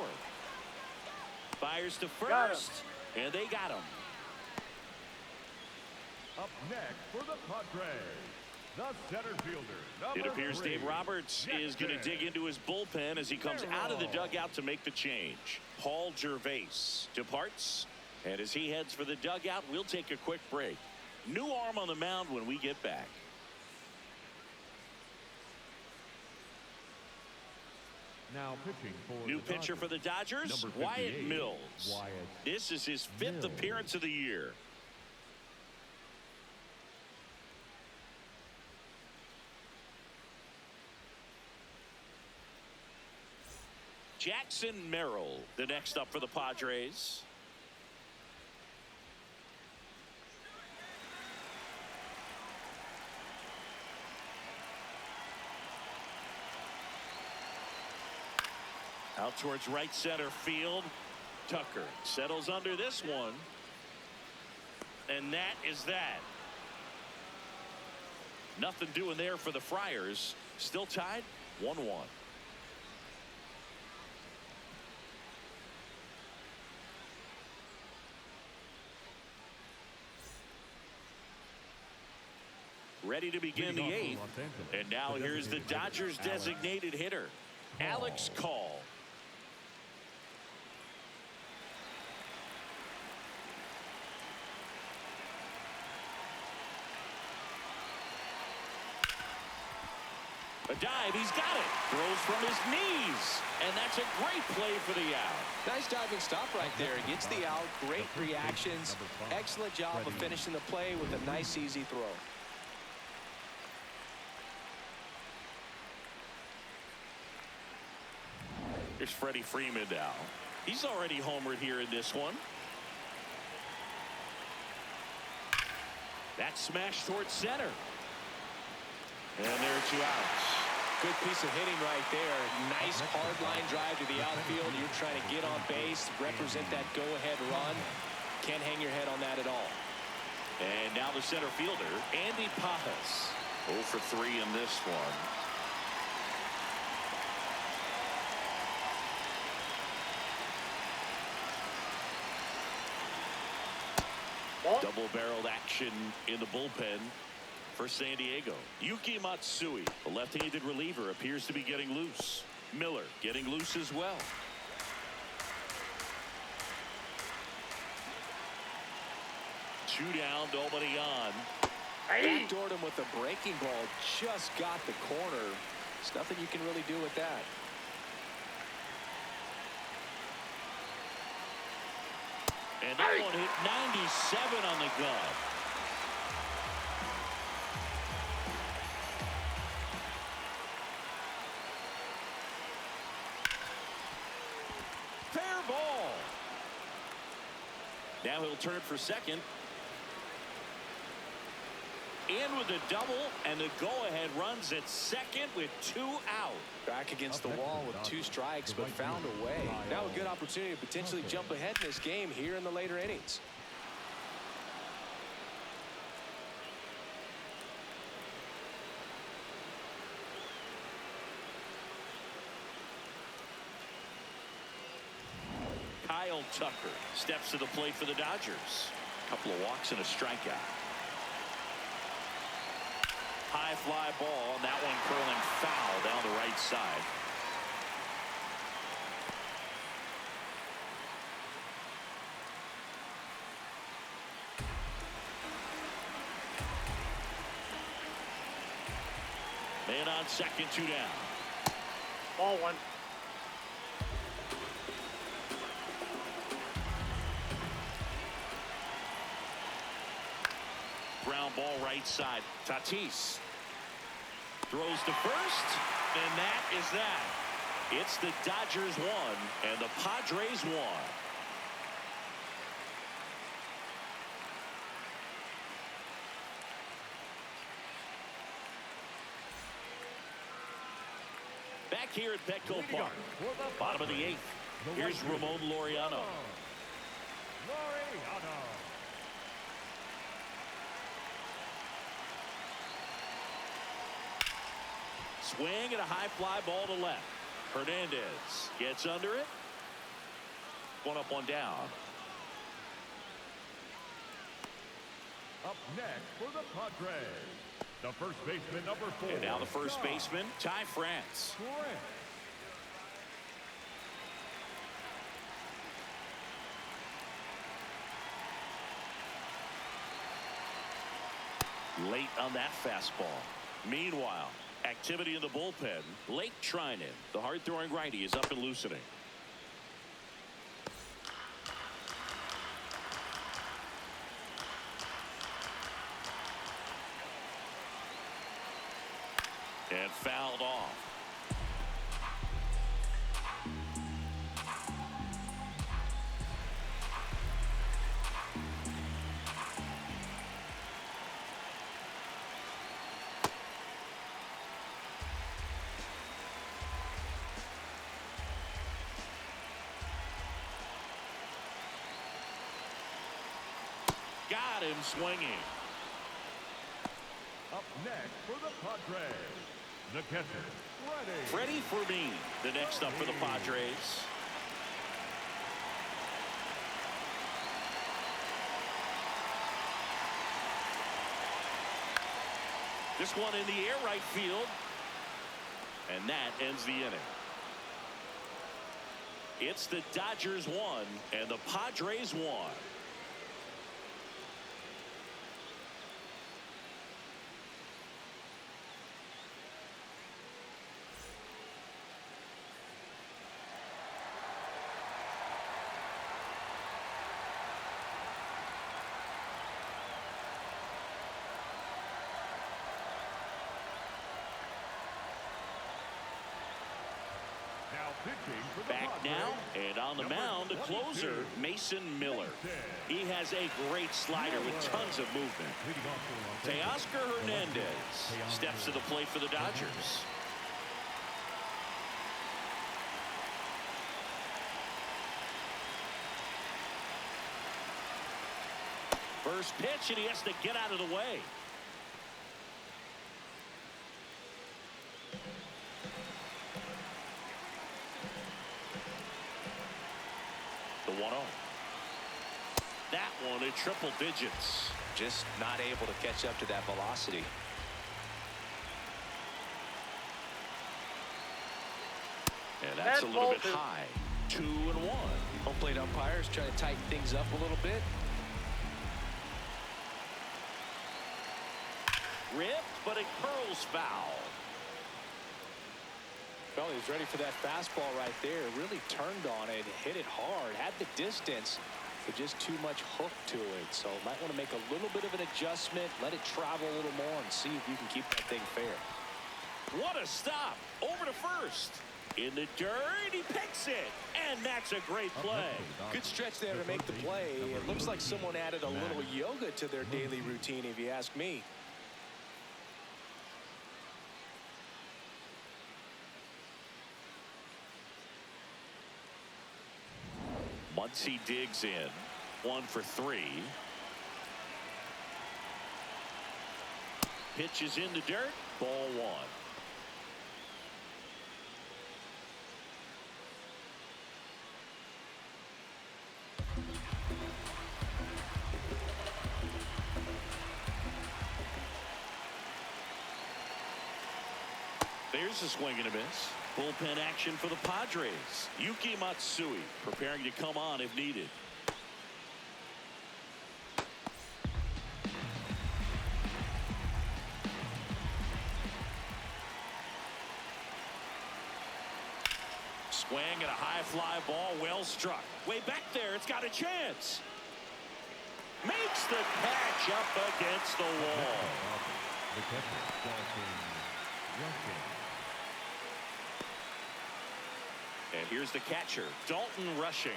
Fires to first, and they got him. Up next for the Padres, the center fielder. It appears 3, Dave Roberts is going to dig into his bullpen as he comes out of the dugout to make the change. Paul Gervais departs, and as he heads for the dugout, we'll take a quick break. New arm on the mound when we get back. Now pitching for New the pitcher for the Dodgers, Number Wyatt 58, Mills. Wyatt This is his fifth Mills. appearance of the year. Jackson Merrill, the next up for the Padres. Out towards right center field. Tucker settles under this one. And that is that. Nothing doing there for the Friars. Still tied 1-1. Ready to begin the eighth. And now here's the Dodgers designated hitter, Alex Call. A dive, he's got it. Throws from his knees. And that's a great play for the out. Nice diving stop right there. Gets the out. Great reactions. Excellent job of finishing the play with a nice, easy throw. Here's Freddie Freeman now. He's already homered here in this one. That smash towards center. And there are two outs. Good piece of hitting right there. Nice hard line drive to the outfield. You're trying to get on base, represent that go-ahead run. Can't hang your head on that at all. And now the center fielder, Andy Pajas. 0 for 3 in this one. Ball. Double-barreled action in the bullpen for San Diego. Yuki Matsui, the left-handed reliever, appears to be getting loose. Miller getting loose as well. Two down, nobody on. Hey. Backdoored him with a breaking ball. Just got the corner. There's nothing you can really do with that. And that one hit 97 on the gun. Fair ball. Now he'll turn for second. In with the double, and the go-ahead runs at second with 2 out. Back against the wall with 2 strikes, but found a way. Now a good opportunity to potentially jump ahead in this game here in the later innings. Kyle Tucker steps to the plate for the Dodgers. A couple of walks and a strikeout. High fly ball, and that one curling foul down the right side. Man on second, 2 down. Ball 1. Ground ball right side. Tatis throws to first, and that is that. It's the Dodgers 1 and the Padres 1. Back here at Petco Park, bottom of the 8th. Here's Ramon Laureano. Swing and a high fly ball to left. Hernandez gets under it. 1 up, 1 down. Up next for the Padres, the first baseman, number 4. And now the first baseman, Ty France. Late on that fastball. Meanwhile, activity in the bullpen. Lake Trinan, the hard-throwing righty, is up and loosening. And fouled off. Got him swinging. Up next for the Padres, the catcher, Freddie Fermin, the next up for the Padres. This one in the air right field. And that ends the inning. It's the Dodgers 1 and the Padres 1. Back now, and on the mound, the closer, Mason Miller. He has a great slider with tons of movement. Teoscar Hernandez steps to the plate for the Dodgers. First pitch, and he has to get out of the way. The 1-0. That one into triple digits. Just not able to catch up to that velocity. And that's a little bit high. 2-1. Home plate umpires trying to tighten things up a little bit. Ripped, but it curls foul. Well, he was ready for that fastball right there. Really turned on it, hit it hard, had the distance, but just too much hook to it. So might want to make a little bit of an adjustment, let it travel a little more, and see if you can keep that thing fair. What a stop. Over to first. In the dirt, he picks it. And that's a great play. Good stretch there to make the play. It looks like someone added a little yoga to their daily routine, if you ask me. Muncy digs in. 1 for 3. Pitch is in the dirt. Ball 1. There's a swing and a miss. Bullpen action for the Padres. Yuki Matsui preparing to come on if needed. Swing and a high fly ball, well struck. Way back there, it's got a chance. Makes the catch up against the wall. The catcher, Dalton Rushing. And here's the catcher, Dalton Rushing.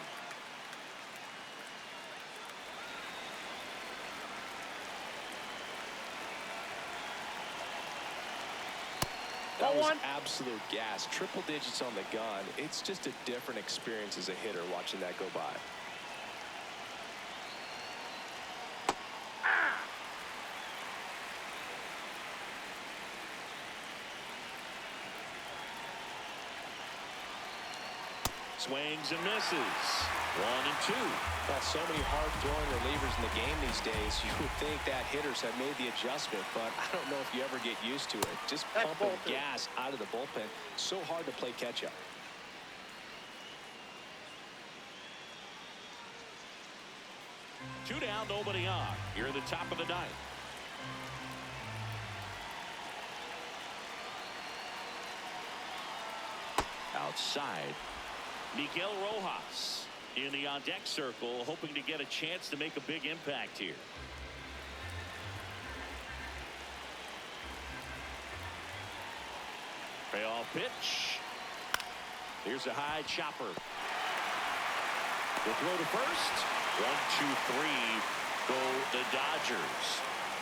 That was absolute gas. Triple digits on the gun. It's just a different experience as a hitter watching that go by. Swings and misses. 1 and 2. Got so many hard-throwing relievers in the game these days. You would think that hitters have made the adjustment, but I don't know if you ever get used to it. Just pumping gas out of the bullpen. So hard to play catch-up. Two down, nobody on. Here at the top of the ninth. Outside. Miguel Rojas in the on-deck circle, hoping to get a chance to make a big impact here. Payoff pitch. Here's a high chopper. The throw to first. 1, 2, 3 go the Dodgers.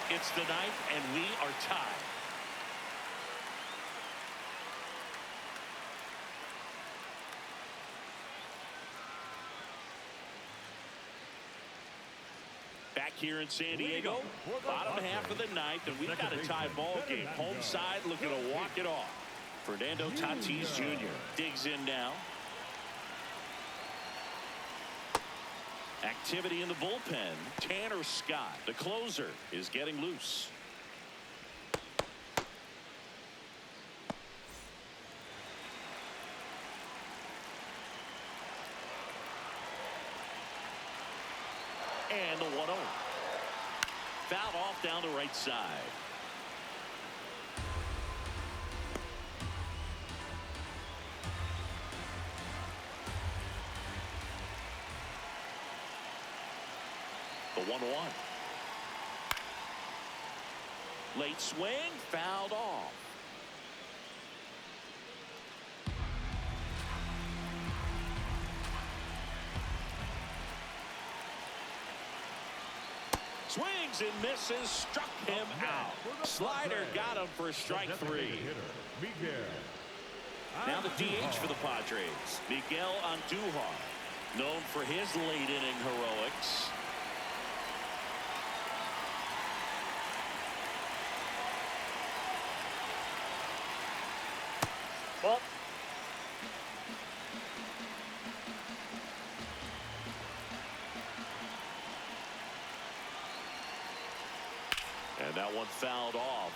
It's the ninth, and we are tied. Back here in San Diego, bottom half of the ninth, and we've got a tie ball game. Home side looking to walk it off. Fernando Tatis Jr. digs in now. Activity in the bullpen. Tanner Scott, the closer, is getting loose. And the 1-0. Fouled off down the right side. The 1-1. Late swing, fouled off. Swings and misses, struck him out. Slider got him for strike 3. Now the DH for the Padres, Miguel Andujar, known for his late inning heroics. Well, And that one fouled off.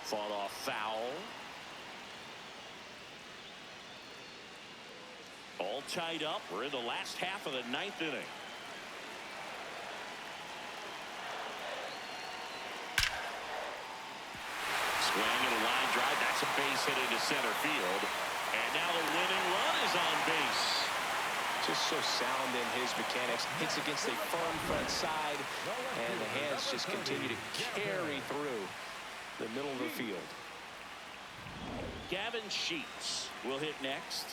Fought off foul. All tied up. We're in the last half of the ninth inning. Swing and a line drive. That's a base hit into center field. And now the winning run is on base. Just so sound in his mechanics. Hits against a firm front side. And the hands just continue to carry through the middle of the field. Gavin Sheets will hit next.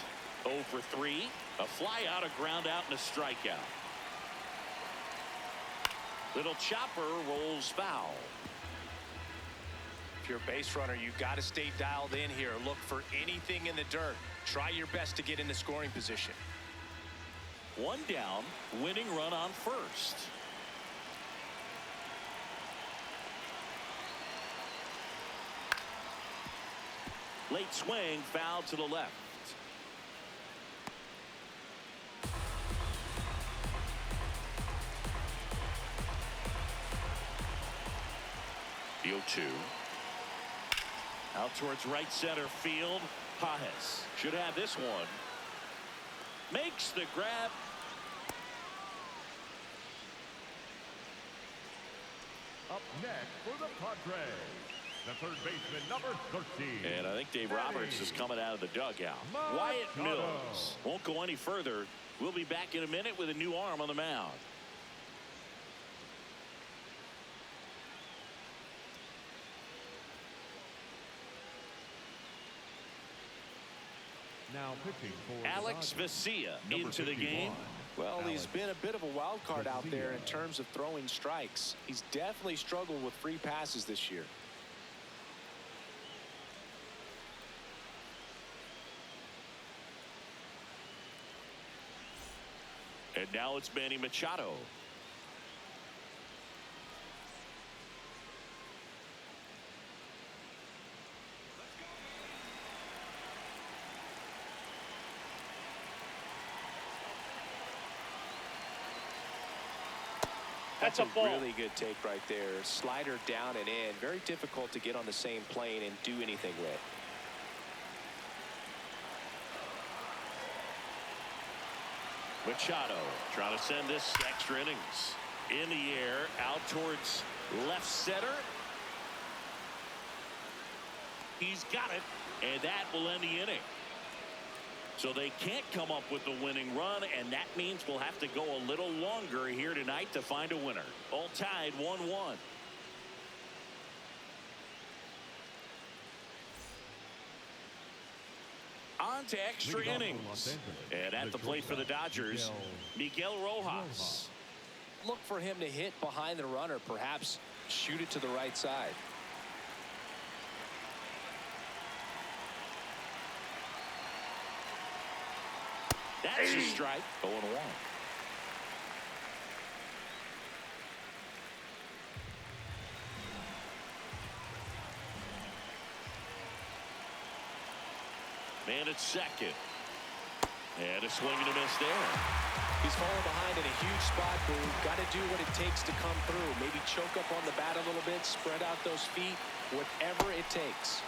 0 for 3. A fly out, a ground out, and a strikeout. Little chopper rolls foul. If you're a base runner, you've got to stay dialed in here. Look for anything in the dirt. Try your best to get in the scoring position. One down, winning run on first. Late swing, foul to the left. The 0-2. Out towards right center field. Pajes should have this one. Makes the grab. Up next for the Padres, the third baseman, number 13. And I think Dave Roberts is coming out of the dugout. Wyatt Mills won't go any further. We'll be back in a minute with a new arm on the mound. Now pitching for Alex the Dodgers, Vesia number into the 51. game. Well, he's Alex been a bit of a wild card out there in Vesia. terms of throwing strikes. He's definitely struggled with free passes this year. And now it's Manny Machado. That's a ball. Really good take right there. Slider down and in. Very difficult to get on the same plane and do anything with. Machado trying to send this extra innings. In the air, out towards left center. He's got it, and that will end the inning. So they can't come up with the winning run, and that means we'll have to go a little longer here tonight to find a winner. All tied 1-1. On to extra Leading off for Los innings. Angeles, And at the plate for the Dodgers, Miguel Rojas. Look for him to hit behind the runner, perhaps shoot it to the right side. That's a strike. 0-1. Man at second. And a swing and a miss there. He's falling behind in a huge spot, but we've got to do what it takes to come through. Maybe choke up on the bat a little bit, spread out those feet, whatever it takes.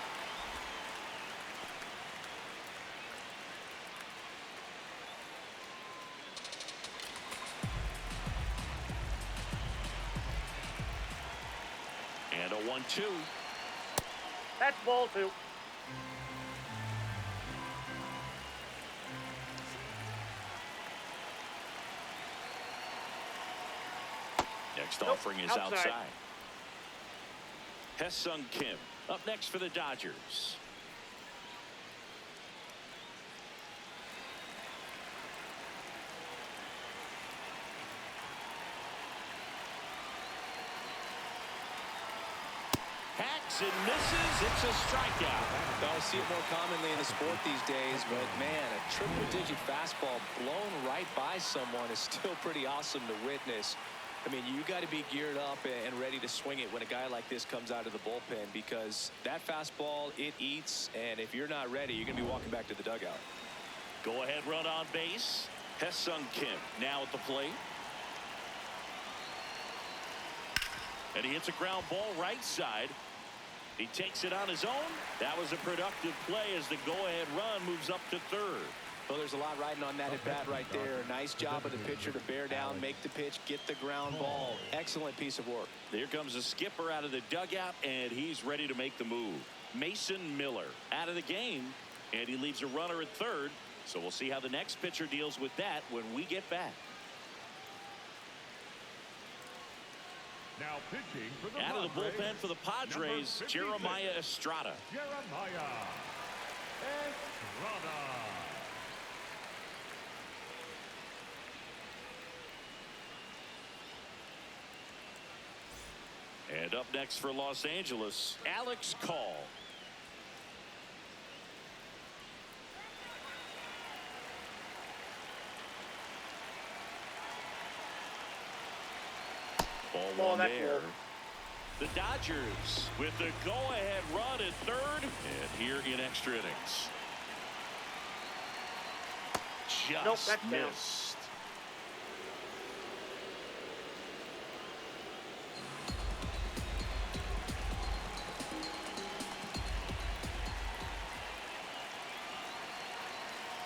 And a 1-2. That's ball 2. Next Nope, offering is outside. outside. Hesung Kim up next for the Dodgers. Hacks and misses. It's a strikeout. Well, I see it more commonly in the sport these days, but man, a triple-digit fastball blown right by someone is still pretty awesome to witness. I mean, you got to be geared up and ready to swing it when a guy like this comes out of the bullpen, because that fastball, it eats, and if you're not ready, you're going to be walking back to the dugout. Go ahead run on base. Hesung Kim now at the plate. And he hits a ground ball right side. He takes it on his own. That was a productive play as the go-ahead run moves up to third. Well, there's a lot riding on that at bat right there. Nice job of the pitcher to bear down, make the pitch, get the ground ball. Excellent piece of work. Here comes the skipper out of the dugout, and he's ready to make the move. Mason Miller out of the game, and he leaves a runner at third. So we'll see how the next pitcher deals with that when we get back. Now pitching for the Out of the Padres, bullpen for the Padres, Jeremiah Estrada. Jeremiah Estrada. And up next for Los Angeles, Alex Call. Ball one there. The Dodgers with the go-ahead run at third, and here in extra innings. Just that's down. missed.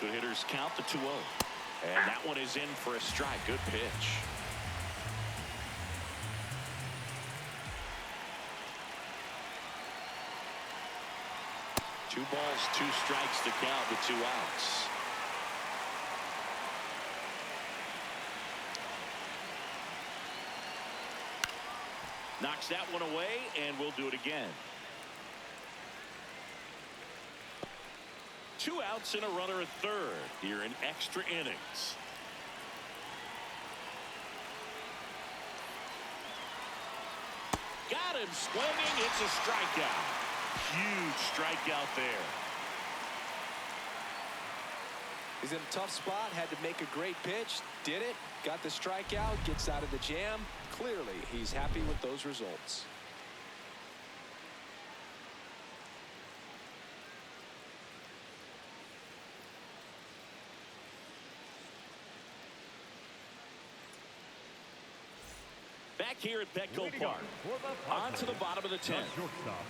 Good hitters count the 2-0. And that one is in for a strike. Good pitch. Two balls, two strikes to count with 2 outs. Knocks that one away, and we'll do it again. 2 outs and a runner at third here in extra innings. Got him swinging. It's a strikeout. Huge strikeout there. He's in a tough spot, had to make a great pitch, did it, got the strikeout, gets out of the jam. Clearly, he's happy with those results. Back here at Petco Park. On to the bottom of the 10th.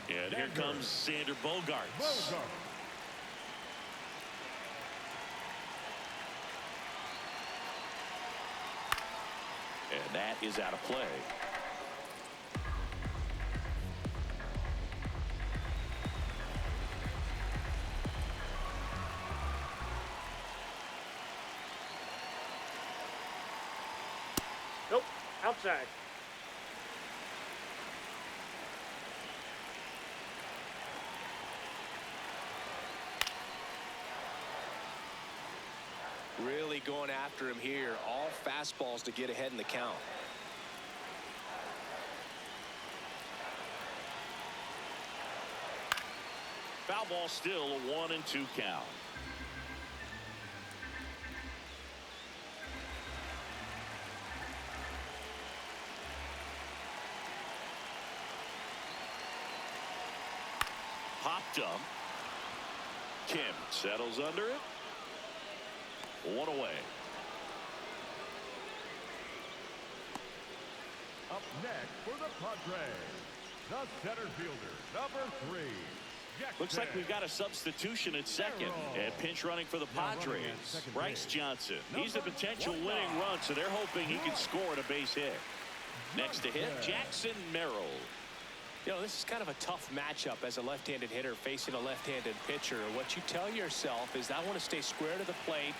And here comes Sander Bogarts. And that is out of play. Nope, outside. Really going after him here. All fastballs to get ahead in the count. Foul ball, still a 1-2 count. Popped up. Kim settles under it. 1 away. Up next for the Padres, the center fielder, number 3. Looks like we've got a substitution at second. And pinch running for the Padres, Bryce Johnson. He's a potential winning run, so they're hoping he can score at a base hit. Next to hit, Jackson Merrill. You know, this is kind of a tough matchup as a left-handed hitter facing a left-handed pitcher. What you tell yourself is, I want to stay square to the plate,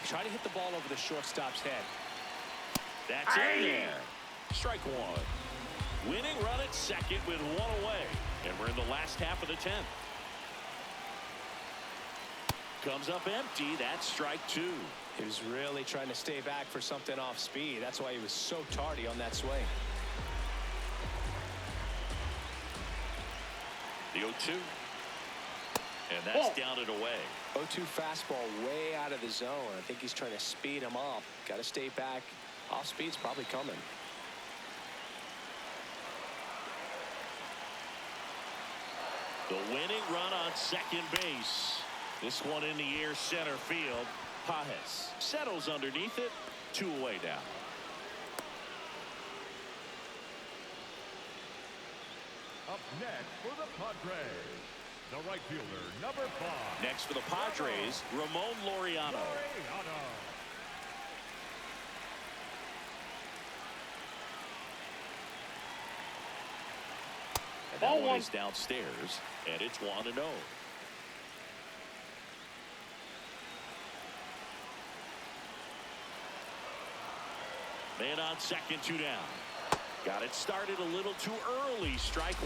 try to hit the ball over the shortstop's head. That's in there. Strike one. Winning run at second with 1 away. And we're in the last half of the 10th. Comes up empty. That's strike 2. He was really trying to stay back for something off speed. That's why he was so tardy on that swing. The 0-2. And that's down and away. 0-2 fastball way out of the zone. I think he's trying to speed him up. Got to stay back. Off speed's probably coming. The winning run on second base. This one in the air center field. Pajes settles underneath it. 2 away now. Up next for the Padres, the right fielder, number 5. Next for the Padres, Ramon Laureano. And that one is downstairs, and it's 1-0. Man on second, 2 down. Got it started a little too early. Strike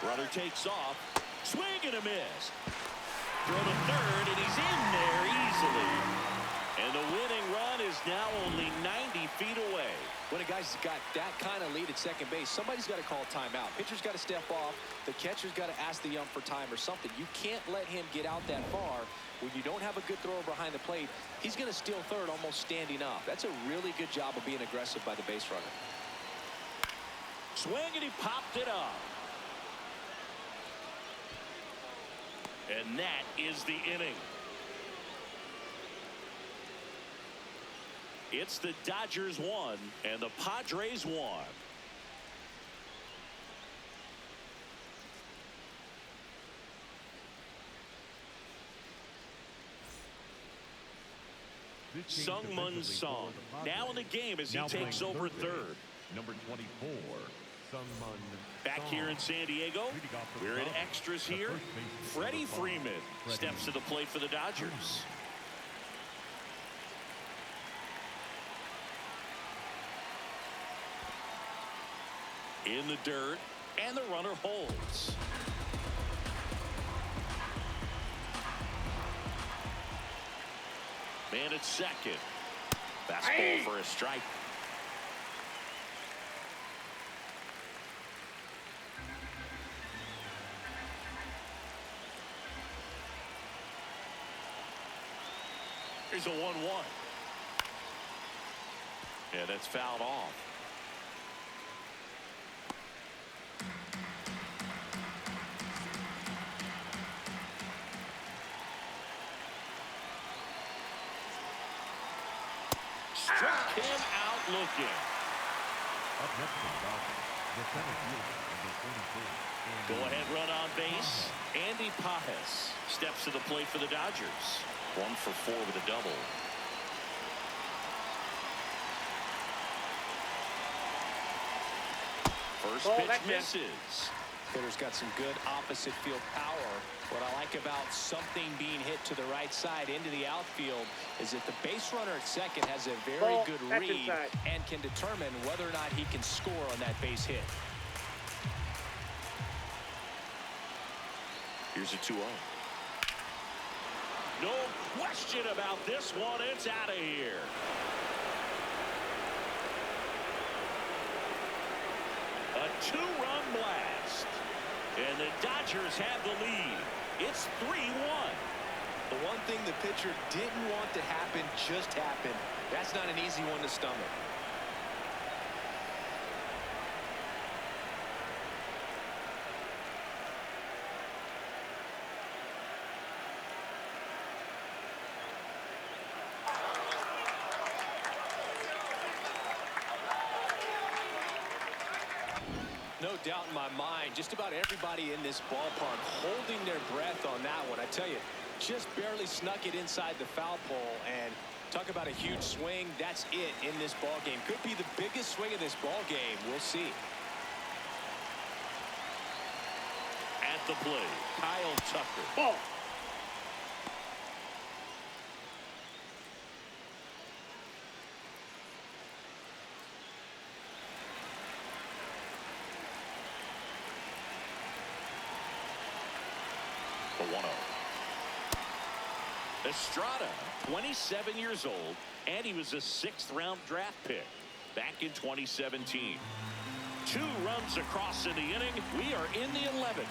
1. Runner takes off. Swing and a miss. Throw to third, and he's in there easily. And the winning run is now only 90 feet away. When a guy's got that kind of lead at second base, somebody's got to call timeout. Pitcher's got to step off. The catcher's got to ask the ump for time or something. You can't let him get out that far. When you don't have a good thrower behind the plate, he's going to steal third almost standing up. That's a really good job of being aggressive by the base runner. Swing, and he popped it up. And that is the inning. It's the Dodgers 1 and the Padres 1. Sungmun Song now in the game as he takes over third. Number 24, Sungmun. Back here in San Diego, we're in extras here. Freddie Freeman steps to the plate for the Dodgers. In the dirt, and the runner holds. Man at second. Fastball for a strike. Here's a 1-1. Yeah, that's fouled off. Struck him out looking. Up next for the Dodgers, the center fielder, number 24. Go ahead run on base. Andy Pajes steps to the plate for the Dodgers. 1 for 4 with a double. First pitch misses. Hitter's got some good opposite field power. What I like about something being hit to the right side into the outfield is that the base runner at second has a very good read and can determine whether or not he can score on that base hit. Here's a 2-0. No question about this one. It's out of here. A 2-run blast. And the Dodgers have the lead. It's 3-1. The one thing the pitcher didn't want to happen just happened. That's not an easy one to stomach. No doubt in my mind, just about everybody in this ballpark holding their breath on that one. I tell you, just barely snuck it inside the foul pole, and talk about a huge swing. That's it in this ball game. Could be the biggest swing of this ball game. We'll see. At the plate, Kyle Tucker. Ball. The 1-0. Estrada, 27 years old, and he was a 6th-round draft pick back in 2017. 2 runs across in the inning. We are in the 11th.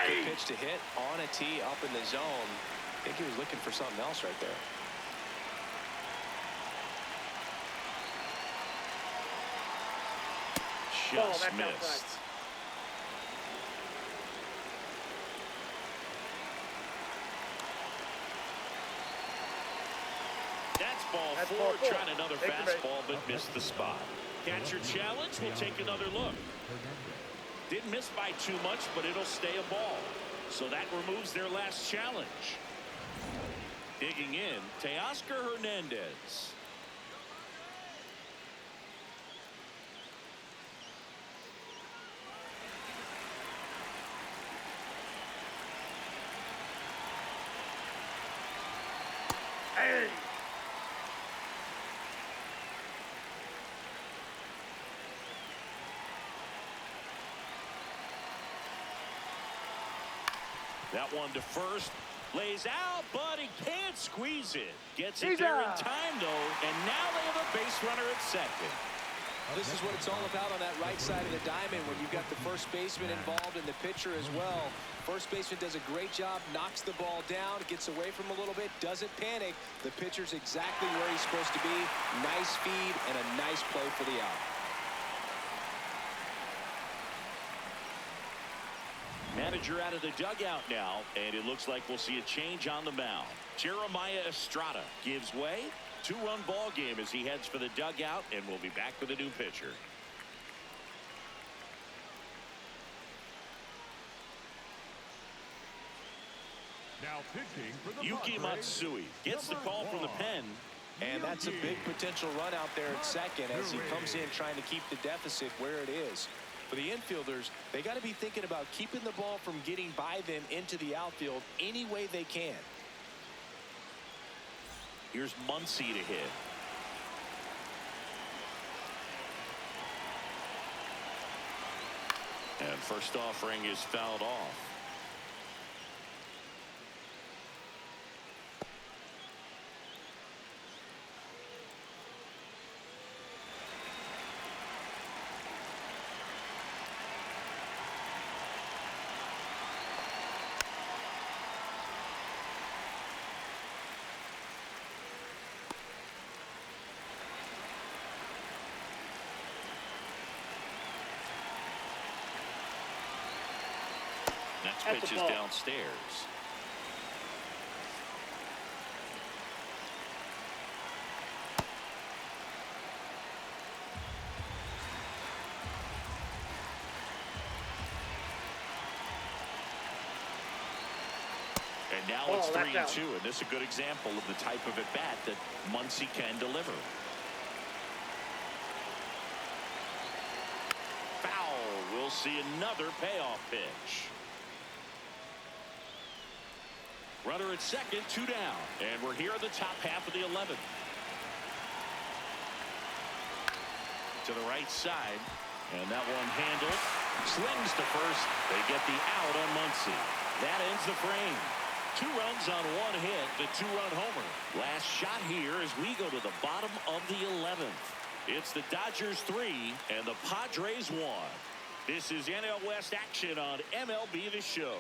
Good pitch to hit on a tee up in the zone. I think he was looking for something else right there. just that's missed. outside. That's ball That's four, ball four. trying another Take the bait. fastball, but missed the spot. Catcher challenge, we'll take another look. Didn't miss by too much, but it'll stay a ball. So that removes their last challenge. Digging in, Teoscar Hernandez. Hey. That one to first. Lays out, but he can't squeeze it. Gets it He's there in out. time, though, and now they have a base runner at second. This is what it's all about on that right side of the diamond when you've got the first baseman involved and the pitcher as well. First baseman does a great job, knocks the ball down, gets away from him a little bit, doesn't panic. The pitcher's exactly where he's supposed to be. Nice feed and a nice play for the out. Manager out of the dugout now, and it looks like we'll see a change on the mound. Jeremiah Estrada gives way. Two-run ball game as he heads for the dugout, and we'll be back with a new pitcher. Now pitching for the Yuki Padres, Matsui gets the call from the pen. And that's a big potential run out there at second as he comes in trying to keep the deficit where it is. For the infielders, they got to be thinking about keeping the ball from getting by them into the outfield any way they can. Here's Muncy to hit. And first offering is fouled off. Next That's pitch a is ball. downstairs. And now it's Oh, that's 3-2, out. and this is a good example of the type of at-bat that Muncy can deliver. Foul. We'll see another payoff pitch. Runner at second, 2 down. And we're here in the top half of the 11th. To the right side. And that one handled. Slings to first. They get the out on Muncy. That ends the frame. 2 runs on 1 hit, the 2-run homer. Last shot here as we go to the bottom of the 11th. It's the Dodgers 3 and the Padres 1. This is NL West action on MLB The Show.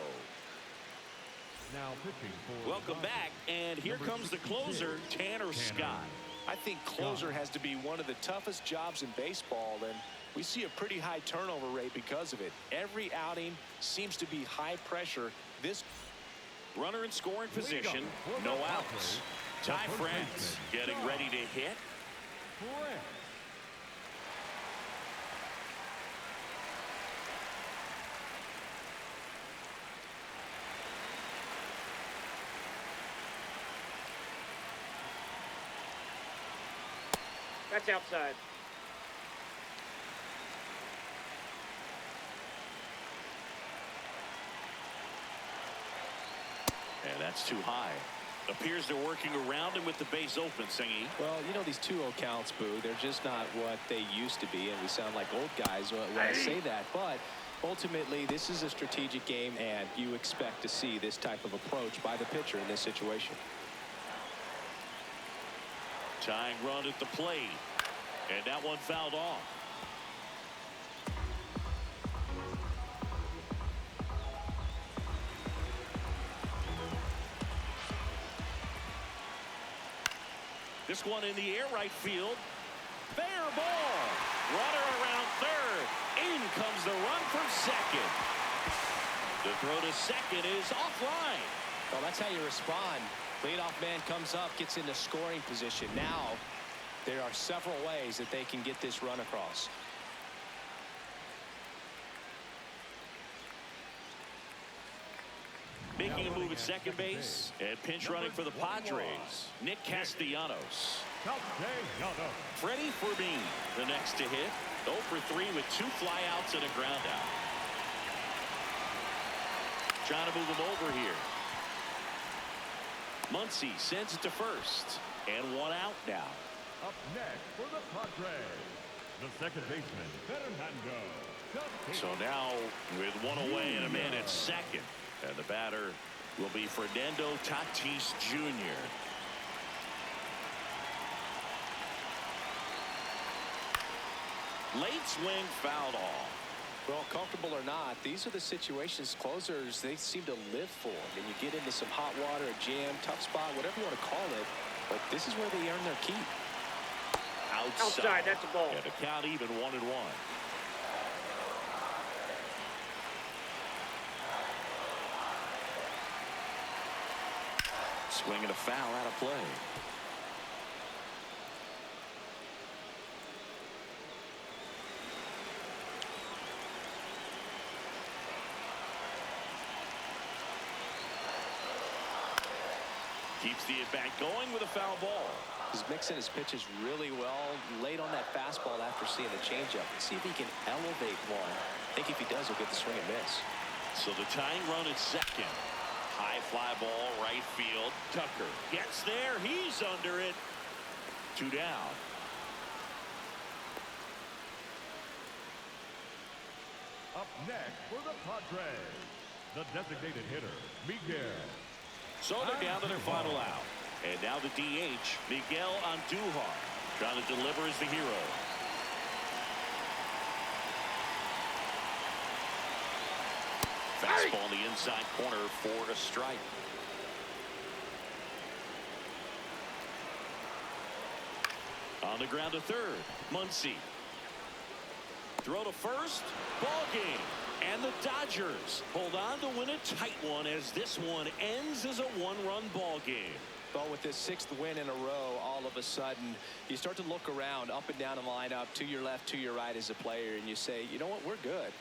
now pitching for Welcome the back, and here Number comes the 66, closer, Tanner Scott. I think closer has to be one of the toughest jobs in baseball, and we see a pretty high turnover rate because of it. Every outing seems to be high pressure. This Runner in scoring position, no outs. Ty France getting ready to hit. Correct. That's outside. And that's too high. Appears they're working around him with the base open, Singy. Well, you know, these 2-0 counts, Boo, they're just not what they used to be, and we sound like old guys when I say that. But ultimately, this is a strategic game, and you expect to see this type of approach by the pitcher in this situation. Tying run at the plate. And that one fouled off. This one in the air right field. Fair ball. Runner around third. In comes the run for second. The throw to second is offline. Well, that's how you respond. Leadoff man comes up, gets into scoring position. Now, there are several ways that they can get this run across. Making a move at second base and pinch running for the Padres, Nick Castellanos. Freddie Fermin, the next to hit. 0 for 3 with 2 flyouts and a ground out. Trying to move him over here. Muncy sends it to first, and 1 out now. Up next for the Padres, the second baseman, Fernando. So now with 1 away and a man at second, and the batter will be Fernando Tatis Jr. Late swing fouled off. Well, comfortable or not, these are the situations closers they seem to live for. And you get into some hot water, a jam, tough spot, whatever you want to call it. But this is where they earn their keep. Outside, that's a ball. And the count even 1-1. Swinging a foul out of play. Keeps the at-bat going with a foul ball. He's mixing his pitches really well. Late on that fastball after seeing the changeup. Let's see if he can elevate one. I think if he does, he'll get the swing and miss. So the tying run at second. High fly ball, right field. Tucker gets there. He's under it. 2 down. Up next for the Padres, the designated hitter, Miguel. So they're down to their final out. And now the DH, Miguel Andujar, trying to deliver as the hero. Fastball in the inside corner for a strike. On the ground to third, Muncy. Throw to first, ball game. And the Dodgers hold on to win a tight one as this one ends as a 1-run ball game. Well, with this 6th win in a row, all of a sudden, you start to look around up and down the lineup, to your left, to your right as a player, and you say, you know what, we're good.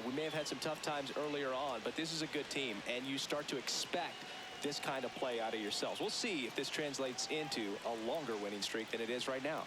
We may have had some tough times earlier on, but this is a good team, and you start to expect this kind of play out of yourselves. We'll see if this translates into a longer winning streak than it is right now.